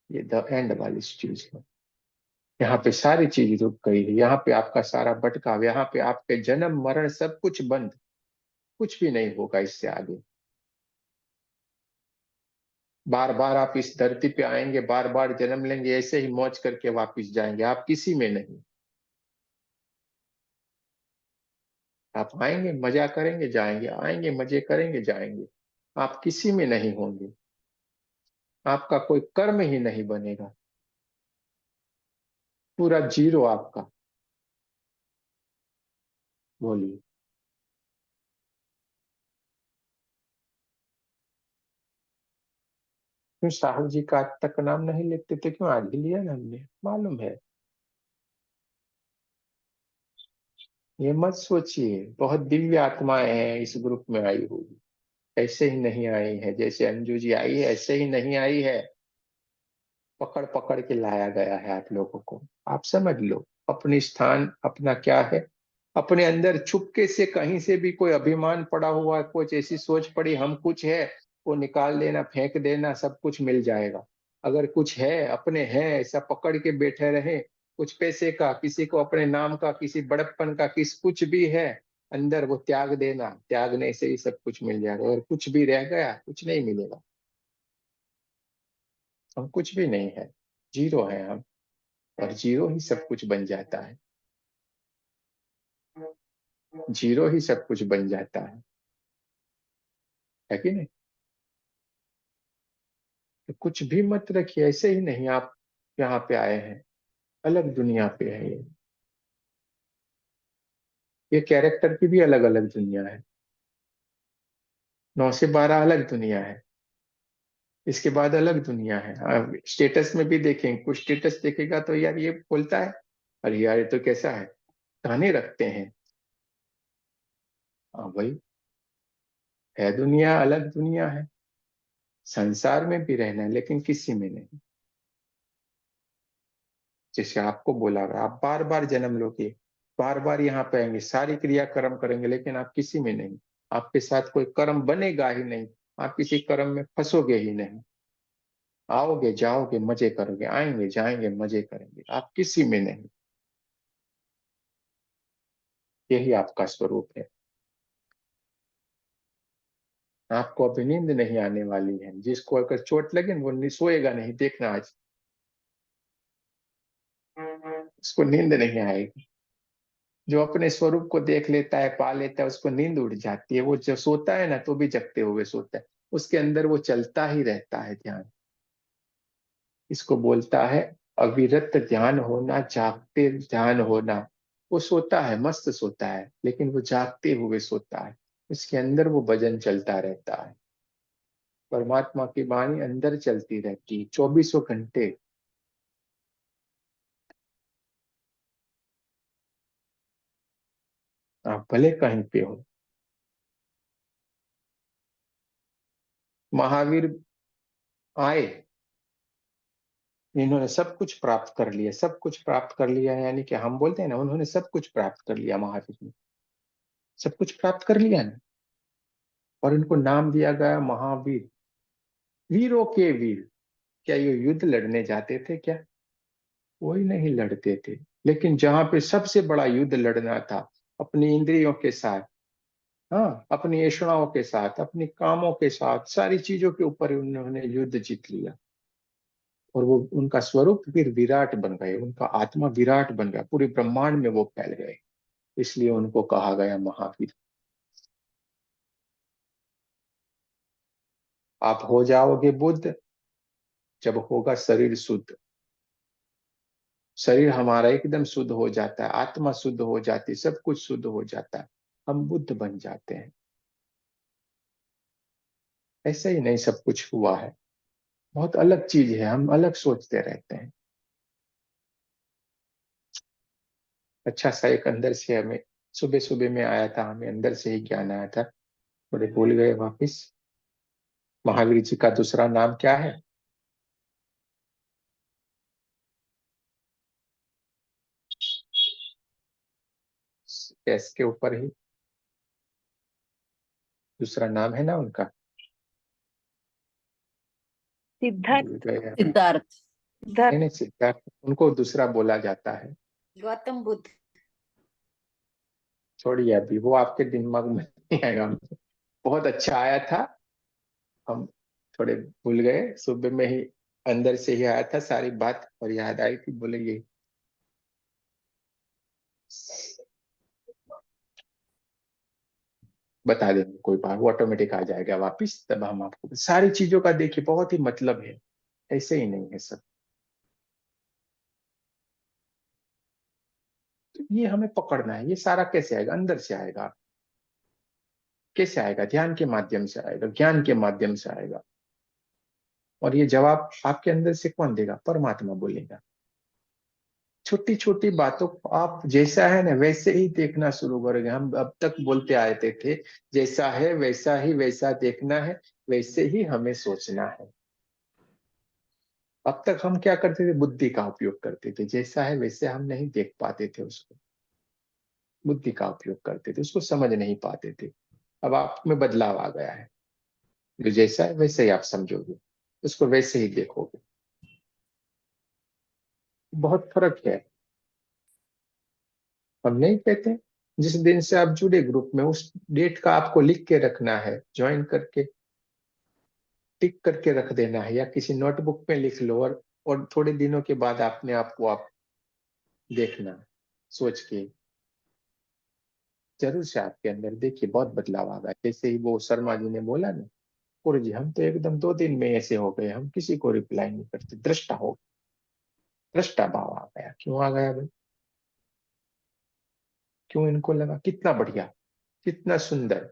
A: ये द एंड वाली चीज है। यहाँ पे सारी चीज रुक गई है, यहाँ पे आपका सारा भटकाव, यहाँ पे आपके जन्म मरण सब कुछ बंद, कुछ भी नहीं होगा इससे आगे। बार बार आप इस धरती पे आएंगे, बार बार जन्म लेंगे, ऐसे ही मौज करके वापस जाएंगे, आप किसी में नहीं। आप आएंगे, मजा करेंगे, जाएंगे, आएंगे, मजे करेंगे, जाएंगे, आप किसी में नहीं होंगे। आपका कोई कर्म ही नहीं बनेगा, पूरा जीरो आपका। बोलिए। क्यों साहब जी का आज तक नाम नहीं लेते थे, क्यों आज ही लिया ना हमने, मालूम है। ये मत सोचिए, बहुत दिव्य आत्माएं हैं इस ग्रुप में आई हुई, ऐसे ही नहीं आई है, जैसे अंजू जी आई है ऐसे ही नहीं आई है। पकड़ पकड़ के लाया गया है आप लोगों को। आप समझ लो अपनी स्थान अपना क्या है। अपने अंदर चुपके से कहीं से भी कोई अभिमान पड़ा हुआ है, कुछ ऐसी सोच पड़ी हम कुछ है, वो निकाल देना, फेंक देना, सब कुछ मिल जाएगा। अगर कुछ है, अपने है, ऐसा पकड़ के बैठे रहे, कुछ पैसे का, किसी को अपने नाम का, किसी बड़प्पन का, किस कुछ भी है अंदर, वो त्याग देना, त्यागने से ही सब कुछ मिल जाएगा। अगर कुछ भी रह गया, कुछ नहीं मिलेगा। हम कुछ भी नहीं है, जीरो है हम, और जीरो ही सब कुछ बन जाता है, जीरो ही सब कुछ बन जाता है। है कि नहीं? तो कुछ भी मत रखिए, ऐसे ही नहीं आप यहाँ पे आए हैं, अलग दुनिया पे है ये कैरेक्टर की भी अलग अलग दुनिया है। 9 से 12 अलग दुनिया है, इसके बाद अलग दुनिया है। स्टेटस में भी देखेंगे, कुछ स्टेटस देखेगा तो यार ये बोलता है, अरे यार ये तो कैसा है, गाने रखते हैं। हाँ भाई, है दुनिया, अलग दुनिया है। संसार में भी रहना है लेकिन किसी में नहीं। जैसे आपको बोला गया, आप बार बार जन्म लोगे, बार बार यहाँ पे आएंगे, सारी क्रिया कर्म करेंगे, लेकिन आप किसी में नहीं। आपके साथ कोई कर्म बनेगा ही नहीं, आप किसी कर्म में फंसोगे ही नहीं। आओगे जाओगे मजे करोगे, आएंगे जाएंगे मजे करेंगे, आप किसी में नहीं। यही आपका स्वरूप है। आपको अभी नींद नहीं आने वाली है। जिसको अगर चोट लगे वो सोएगा नहीं, देखना आज उसको नींद नहीं आएगी। जो अपने स्वरूप को देख लेता है, पा लेता है, उसको नींद उड़ जाती है। वो जब सोता है ना तो भी जगते हुए सोता है, उसके अंदर वो चलता ही रहता है ध्यान। इसको बोलता है अविरत ध्यान होना, जागते ध्यान होना। वो सोता है, मस्त सोता है, लेकिन वो जागते हुए सोता है। उसके अंदर वो भजन चलता रहता है। परमात्मा की वाणी अंदर चलती रहती है 24 घंटे। आप भले कहीं पे हो। महावीर आए, इन्होंने सब कुछ प्राप्त कर लिया, सब कुछ प्राप्त कर लिया, यानी कि हम बोलते हैं ना, उन्होंने सब कुछ प्राप्त कर लिया। महावीर ने सब कुछ प्राप्त कर लिया ना, और इनको नाम दिया गया महावीर, वीरों के वीर। क्या ये युद्ध लड़ने जाते थे क्या? कोई नहीं लड़ते थे। लेकिन जहां पे सबसे बड़ा युद्ध लड़ना था, अपनी इंद्रियों के साथ, हाँ, अपनी ऐषणाओं के साथ, अपनी कामों के साथ, सारी चीजों के ऊपर उन्होंने युद्ध जीत लिया। और वो उनका स्वरूप फिर विराट बन गए, उनका आत्मा विराट बन गया, पूरे ब्रह्मांड में वो फैल गए। इसलिए उनको कहा गया महावीर। आप हो जाओगे बुद्ध जब होगा शरीर शुद्ध। शरीर हमारा एकदम शुद्ध हो जाता है, आत्मा शुद्ध हो जाती है, सब कुछ शुद्ध हो जाता है, हम बुद्ध बन जाते हैं। ऐसे ही नहीं सब कुछ हुआ है, बहुत अलग चीज है, हम अलग सोचते रहते हैं। अच्छा सा एक अंदर से हमें सुबह सुबह में आया था, हमें अंदर से ही ज्ञान आया था, थोड़े भूल गए वापिस। महावीर जी का दूसरा नाम क्या है? एस के ऊपर ही दूसरा नाम है ना उनका?
C: सिद्धार्थ।
A: भूल गए हैं।
C: सिद्धार्थ।
A: नहीं नहीं, सिद्धार्थ उनको दूसरा बोला जाता है।
C: गौतम बुद्ध।
A: छोड़िए, अभी वो आपके दिमाग में नहीं आएगा। बहुत अच्छा आया था, हम थोड़े भूल गए, सुबह में ही अंदर से ही आया था सारी बात और याद आई थी, बोले ये बता देंगे, कोई बात, वो ऑटोमेटिक आ जाएगा वापिस, तब हम आपको सारी चीजों का देखिए बहुत ही मतलब है, ऐसे ही नहीं है सब। तो ये हमें पकड़ना है, ये सारा कैसे आएगा? अंदर से आएगा। कैसे आएगा? ध्यान के माध्यम से आएगा, ज्ञान के माध्यम से आएगा। और ये जवाब आपके अंदर से कौन देगा? परमात्मा बोलेगा। छोटी छोटी बातों को आप जैसा है ना वैसे ही देखना शुरू करोगे। हम अब तक बोलते आए थे जैसा है वैसा ही वैसा देखना है, वैसे ही हमें सोचना है। अब तक हम क्या करते थे? बुद्धि का उपयोग करते थे, जैसा है वैसे हम नहीं देख पाते थे उसको, बुद्धि का उपयोग करते थे, उसको समझ नहीं पाते थे। अब आप में बदलाव आ गया है, जो जैसा है वैसे ही आप समझोगे, उसको वैसे ही देखोगे। बहुत फर्क है। हम नहीं कहते, जिस दिन से आप जुड़े ग्रुप में उस डेट का आपको लिख के रखना है, ज्वाइन करके टिक करके रख देना है, या किसी नोटबुक में लिख लो, और थोड़े दिनों के बाद अपने आप को आप देखना, सोच के जरूर से आपके अंदर देखिए बहुत बदलाव आ गया। जैसे ही वो शर्मा जी ने बोला ना, गुरुजी हम तो एकदम 2 दिन में ऐसे हो गए, हम किसी को रिप्लाई नहीं करते, दृष्टा हो, दृष्टा भाव आ गया। क्यों आ गया भाई? क्यों इनको लगा कितना बढ़िया, कितना सुंदर,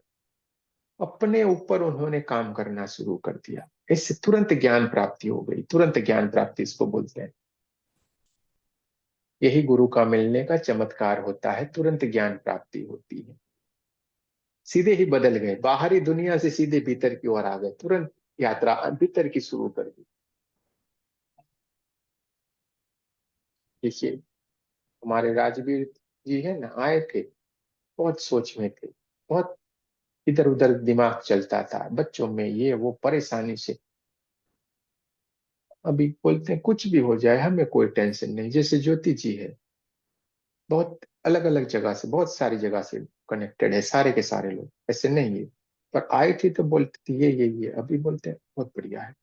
A: अपने ऊपर उन्होंने काम करना शुरू कर दिया। इससे तुरंत ज्ञान प्राप्ति हो गई, तुरंत ज्ञान प्राप्ति इसको बोलते हैं। यही गुरु का मिलने का चमत्कार होता है, तुरंत ज्ञान प्राप्ति होती है। सीधे ही बदल गए, बाहरी दुनिया से सीधे भीतर की ओर आ गए, तुरंत यात्रा भीतर की शुरू कर दी। देखिए हमारे राजवीर जी है ना, आए थे, बहुत सोच में थे, बहुत इधर उधर दिमाग चलता था, बच्चों में ये वो परेशानी से। अभी बोलते हैं कुछ भी हो जाए हमें कोई टेंशन नहीं। जैसे ज्योति जी है, बहुत अलग अलग जगह से, बहुत सारी जगह से कनेक्टेड है, सारे के सारे लोग ऐसे नहीं है, पर आई थी तो बोलती थी ये अभी बोलते हैं बहुत बढ़िया है,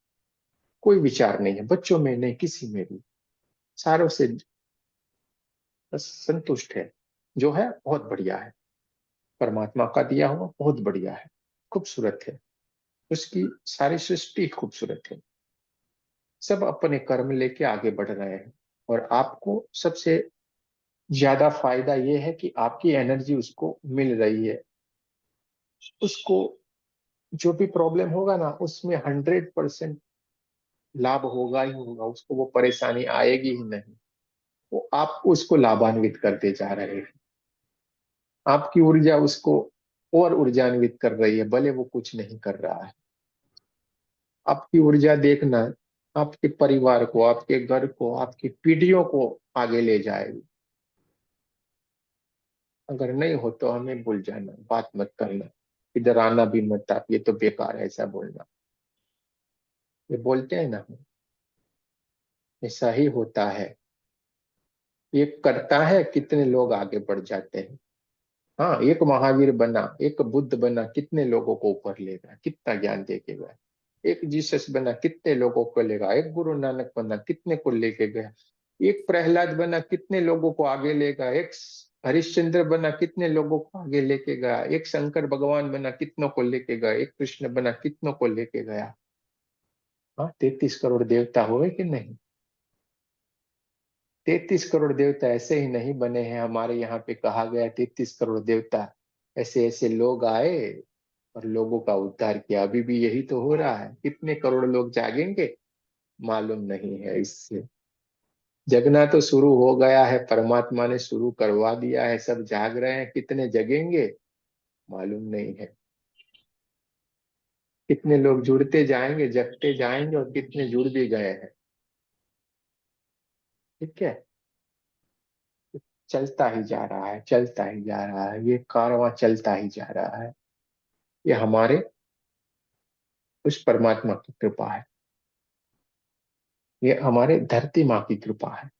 A: कोई विचार नहीं है बच्चों में, नहीं किसी में भी, सारों से बस संतुष्ट है। जो है बहुत बढ़िया है, परमात्मा का दिया हुआ बहुत बढ़िया है, खूबसूरत है, उसकी सारी सृष्टि खूबसूरत है। सब अपने कर्म लेके आगे बढ़ रहे हैं, और आपको सबसे ज्यादा फायदा ये है कि आपकी एनर्जी उसको मिल रही है। उसको जो भी प्रॉब्लम होगा ना, उसमें 100% लाभ होगा ही होगा, उसको वो परेशानी आएगी ही नहीं। वो आप उसको लाभान्वित करते जा रहे हैं, आपकी ऊर्जा उसको और ऊर्जान्वित कर रही है, भले वो कुछ नहीं कर रहा है। आपकी ऊर्जा देखना आपके परिवार को, आपके घर को, आपकी पीढ़ियों को आगे ले जाएगी। अगर नहीं हो तो हमें भूल जाना, बात मत करना, इधर आना भी मत, आप ये तो बेकार है ऐसा बोलना। ये बोलते हैं ना, ऐसा ही होता है। ये करता है, कितने लोग आगे बढ़ जाते हैं। हाँ, एक महावीर बना, एक बुद्ध बना, कितने लोगों को ऊपर ले गया, कितना ज्ञान दे के गया। एक जीसस बना, कितने लोगों को ले गया। एक गुरु नानक बना, कितने को लेके गया। एक प्रहलाद बना, कितने लोगों को आगे ले गया। एक हरिश्चंद्र बना, कितने लोगों को आगे लेके गया। एक शंकर भगवान बना, कितनों को लेके गया। एक कृष्ण बना, कितनों को लेके गया। हाँ, 33 करोड़ देवता हुए कि नहीं? 33 करोड़ देवता ऐसे ही नहीं बने हैं। हमारे यहाँ पे कहा गया 33 करोड़ देवता ऐसे ऐसे लोग आए और लोगों का उद्धार किया। अभी भी यही तो हो रहा है। कितने करोड़ लोग जागेंगे मालूम नहीं है। इससे जगना तो शुरू हो गया है, परमात्मा ने शुरू करवा दिया है, सब जाग रहे हैं। कितने जगेंगे मालूम नहीं है। कितने लोग जुड़ते जाएंगे, जगते जाएंगे, और कितने जुड़ भी गए हैं। ठीक है, चलता ही जा रहा है, चलता ही जा रहा है, ये कारवां चलता ही जा रहा है। ये हमारे उस परमात्मा की कृपा है, ये हमारे धरती माँ की कृपा है।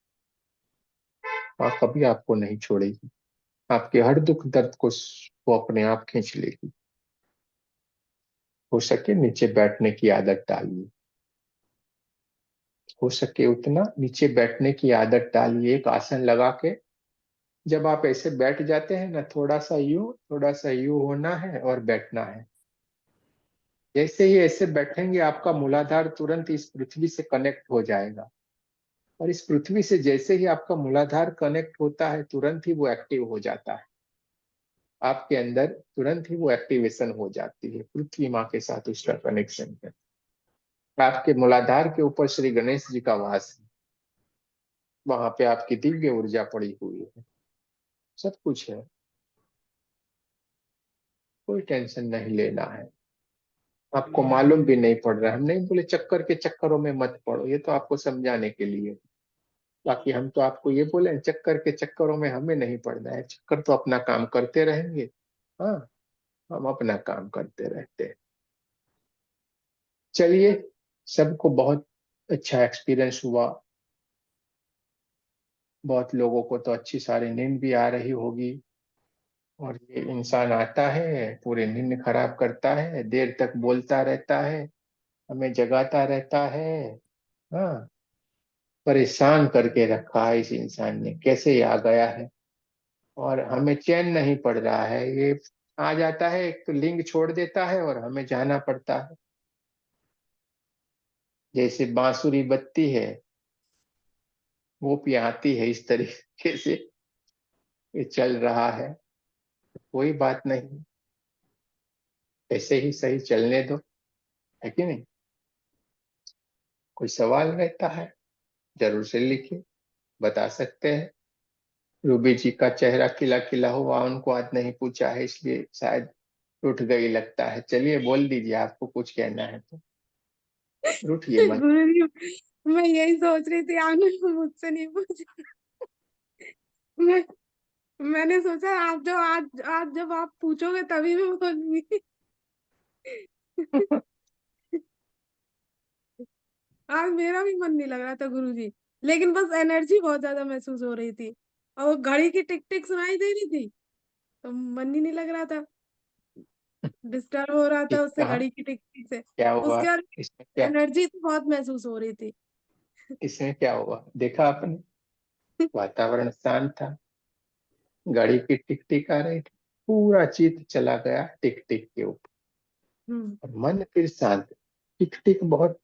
A: माँ कभी आपको नहीं छोड़ेगी, आपके हर दुख दर्द को वो अपने आप खींच लेगी। हो सके नीचे बैठने की आदत डालिए, हो सके उतना नीचे बैठने की आदत डालिए। एक आसन लगा के जब आप ऐसे बैठ जाते हैं ना, थोड़ा सा यूं होना है और बैठना है। जैसे ही ऐसे बैठेंगे, आपका मूलाधार तुरंत इस पृथ्वी से कनेक्ट हो जाएगा, और इस पृथ्वी से जैसे ही आपका मूलाधार कनेक्ट होता है, तुरंत ही वो एक्टिव हो जाता है। आपके अंदर तुरंत ही वो एक्टिवेशन हो जाती है, पृथ्वी माँ के साथ उसका कनेक्शन है। आपके मूलाधार के ऊपर श्री गणेश जी का वास है, वहां पे आपकी दिव्य ऊर्जा पड़ी हुई है, सब कुछ है। कोई टेंशन नहीं लेना है। आपको मालूम भी नहीं पड़ रहा है। हम नहीं बोले चक्कर के चक्करों में मत पड़ो, ये तो आपको समझाने के लिए। बाकी हम तो आपको ये बोले चक्कर के चक्करों में हमें नहीं पड़ना है। चक्कर तो अपना काम करते रहेंगे। हाँ, हम अपना काम करते रहते हैं। चलिए, सबको बहुत अच्छा एक्सपीरियंस हुआ। बहुत लोगों को तो अच्छी सारी नींद भी आ रही होगी। और ये इंसान आता है, पूरी नींद खराब करता है, देर तक बोलता रहता है, हमें जगाता रहता है। हाँ, परेशान करके रखा है इस इंसान ने, कैसे ये आ गया है। और हमें चैन नहीं पड़ रहा है। ये आ जाता है, एक तो लिंग छोड़ देता है और हमें जाना पड़ता है। जैसे बांसुरी बत्ती है, वो पियाती है, इस तरीके से ये चल रहा है। कोई बात नहीं, ऐसे ही सही चलने दो, है कि नहीं? कोई सवाल रहता है जरूर से लिखिए, बता सकते हैं। रूबी जी का चेहरा खिला खिला हुआ, उनको आज नहीं पूछा है इसलिए शायद उठ गई लगता है। चलिए बोल दीजिए, आपको कुछ कहना है तो रूठिए मत।
O: गुरुजी, मैं यही सोच रही थी आपने मुझसे नहीं पूछा। मैं मैंने सोचा आप जब आज जब आप पूछोगे तभी मैं बोलूंगी। आज मेरा भी मन नहीं लग रहा था गुरुजी, लेकिन बस एनर्जी बहुत ज्यादा महसूस हो रही थी और वो घड़ी की टिक टिक सुनाई दे रही थी, तो मन ही नहीं लग रहा था, डिस्टर्ब हो रहा था
A: ठीक
O: उससे,
A: कहा।
O: घड़ी की टिक टिक से।
A: क्या हुआ
O: उसके बाद
A: इसमें? क्या
O: एनर्जी तो बहुत महसूस हो रही थी।
A: इसमें क्या हुआ देखा आपने? वातावरण शांत था, घड़ी की टिक टिक आ रही थी, पूरा चित्त चला गया टिक टिक के ऊपर,
O: हम्म
A: और मन फिर शांत। टिक टिक बहुत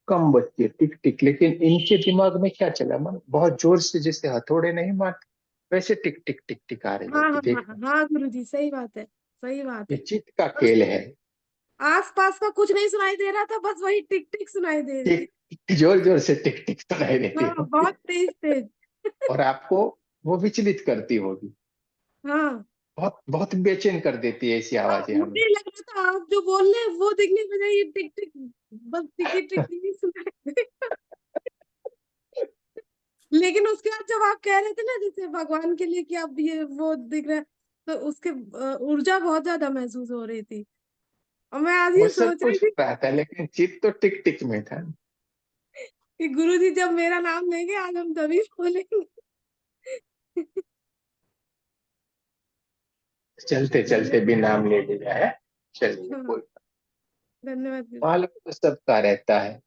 A: कम बजती है टिक टिक, लेकिन इनके दिमाग में क्या चला, मन बहुत जोर से जैसे हथौड़े नहीं मारते वैसे टिक टिक टिक टिक आ रही
O: हाँ
A: होती,
O: हाँ हाँ
A: देखना।
O: हाँ हाँ गुरुजी, सही बात है, सही बात
A: ये
O: है।
A: चित्त का
O: बस
A: खेल है।
O: आस पास का कुछ नहीं सुनाई दे रहा था, बस वही टिक टिक सुनाई दे रही थी।
A: टिक जोर जोर से टिक टिक सुनाई देती
O: हाँ,
A: होगी,
O: बहुत तेज तेज।
A: और आपको वो विचलित करती होगी,
O: हाँ
A: बहुत बहुत बेचैन कर देती है ऐसी
O: हाँ,
A: आवाजें हमें।
O: मुझे लग रहा था आप जो बोल रहे हैं वो दिखने बजाय ये टिक टिक, बस टिकी टिक ही सुनाई दे। लेकिन उसके बाद जब आप कह रहे थे ना जैसे भगवान के लिए कि अब ये वो दिख रहा है, तो उसके ऊर्जा बहुत ज्यादा महसूस हो रही थी। और मैं आज
A: वो
O: ये
A: सब
O: सोच रही
A: कुछ
O: थी
A: हो रहा था, लेकिन चित्त तो टिक टिक में था।
O: कि गुरुजी जब मेरा नाम लेंगे आज हम तभी बोलेंगे।
A: चलते चलते
O: धन्यवाद।
A: भी नाम ले लिया है, चलिए
O: हाँ,
A: कोई।
O: धन्यवाद गुरुजी।
A: मालूम तो सबका रहता है,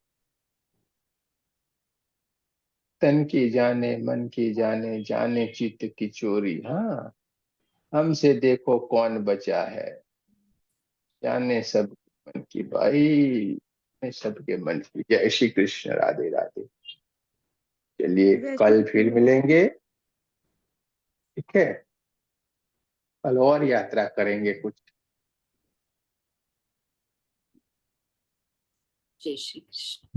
A: तन की जाने मन की जाने, जाने चित्त की चोरी। हाँ, हमसे देखो कौन बचा है, जाने सब मन की भाई, जाने सबके मन की। जय श्री कृष्ण, राधे राधे। चलिए
O: जय श्री
A: कल
O: कृष्ण
A: फिर
O: गुरुजी।
A: मिलेंगे, ठीक है? कल और यात्रा करेंगे कुछ।
C: जय श्री कृष्ण।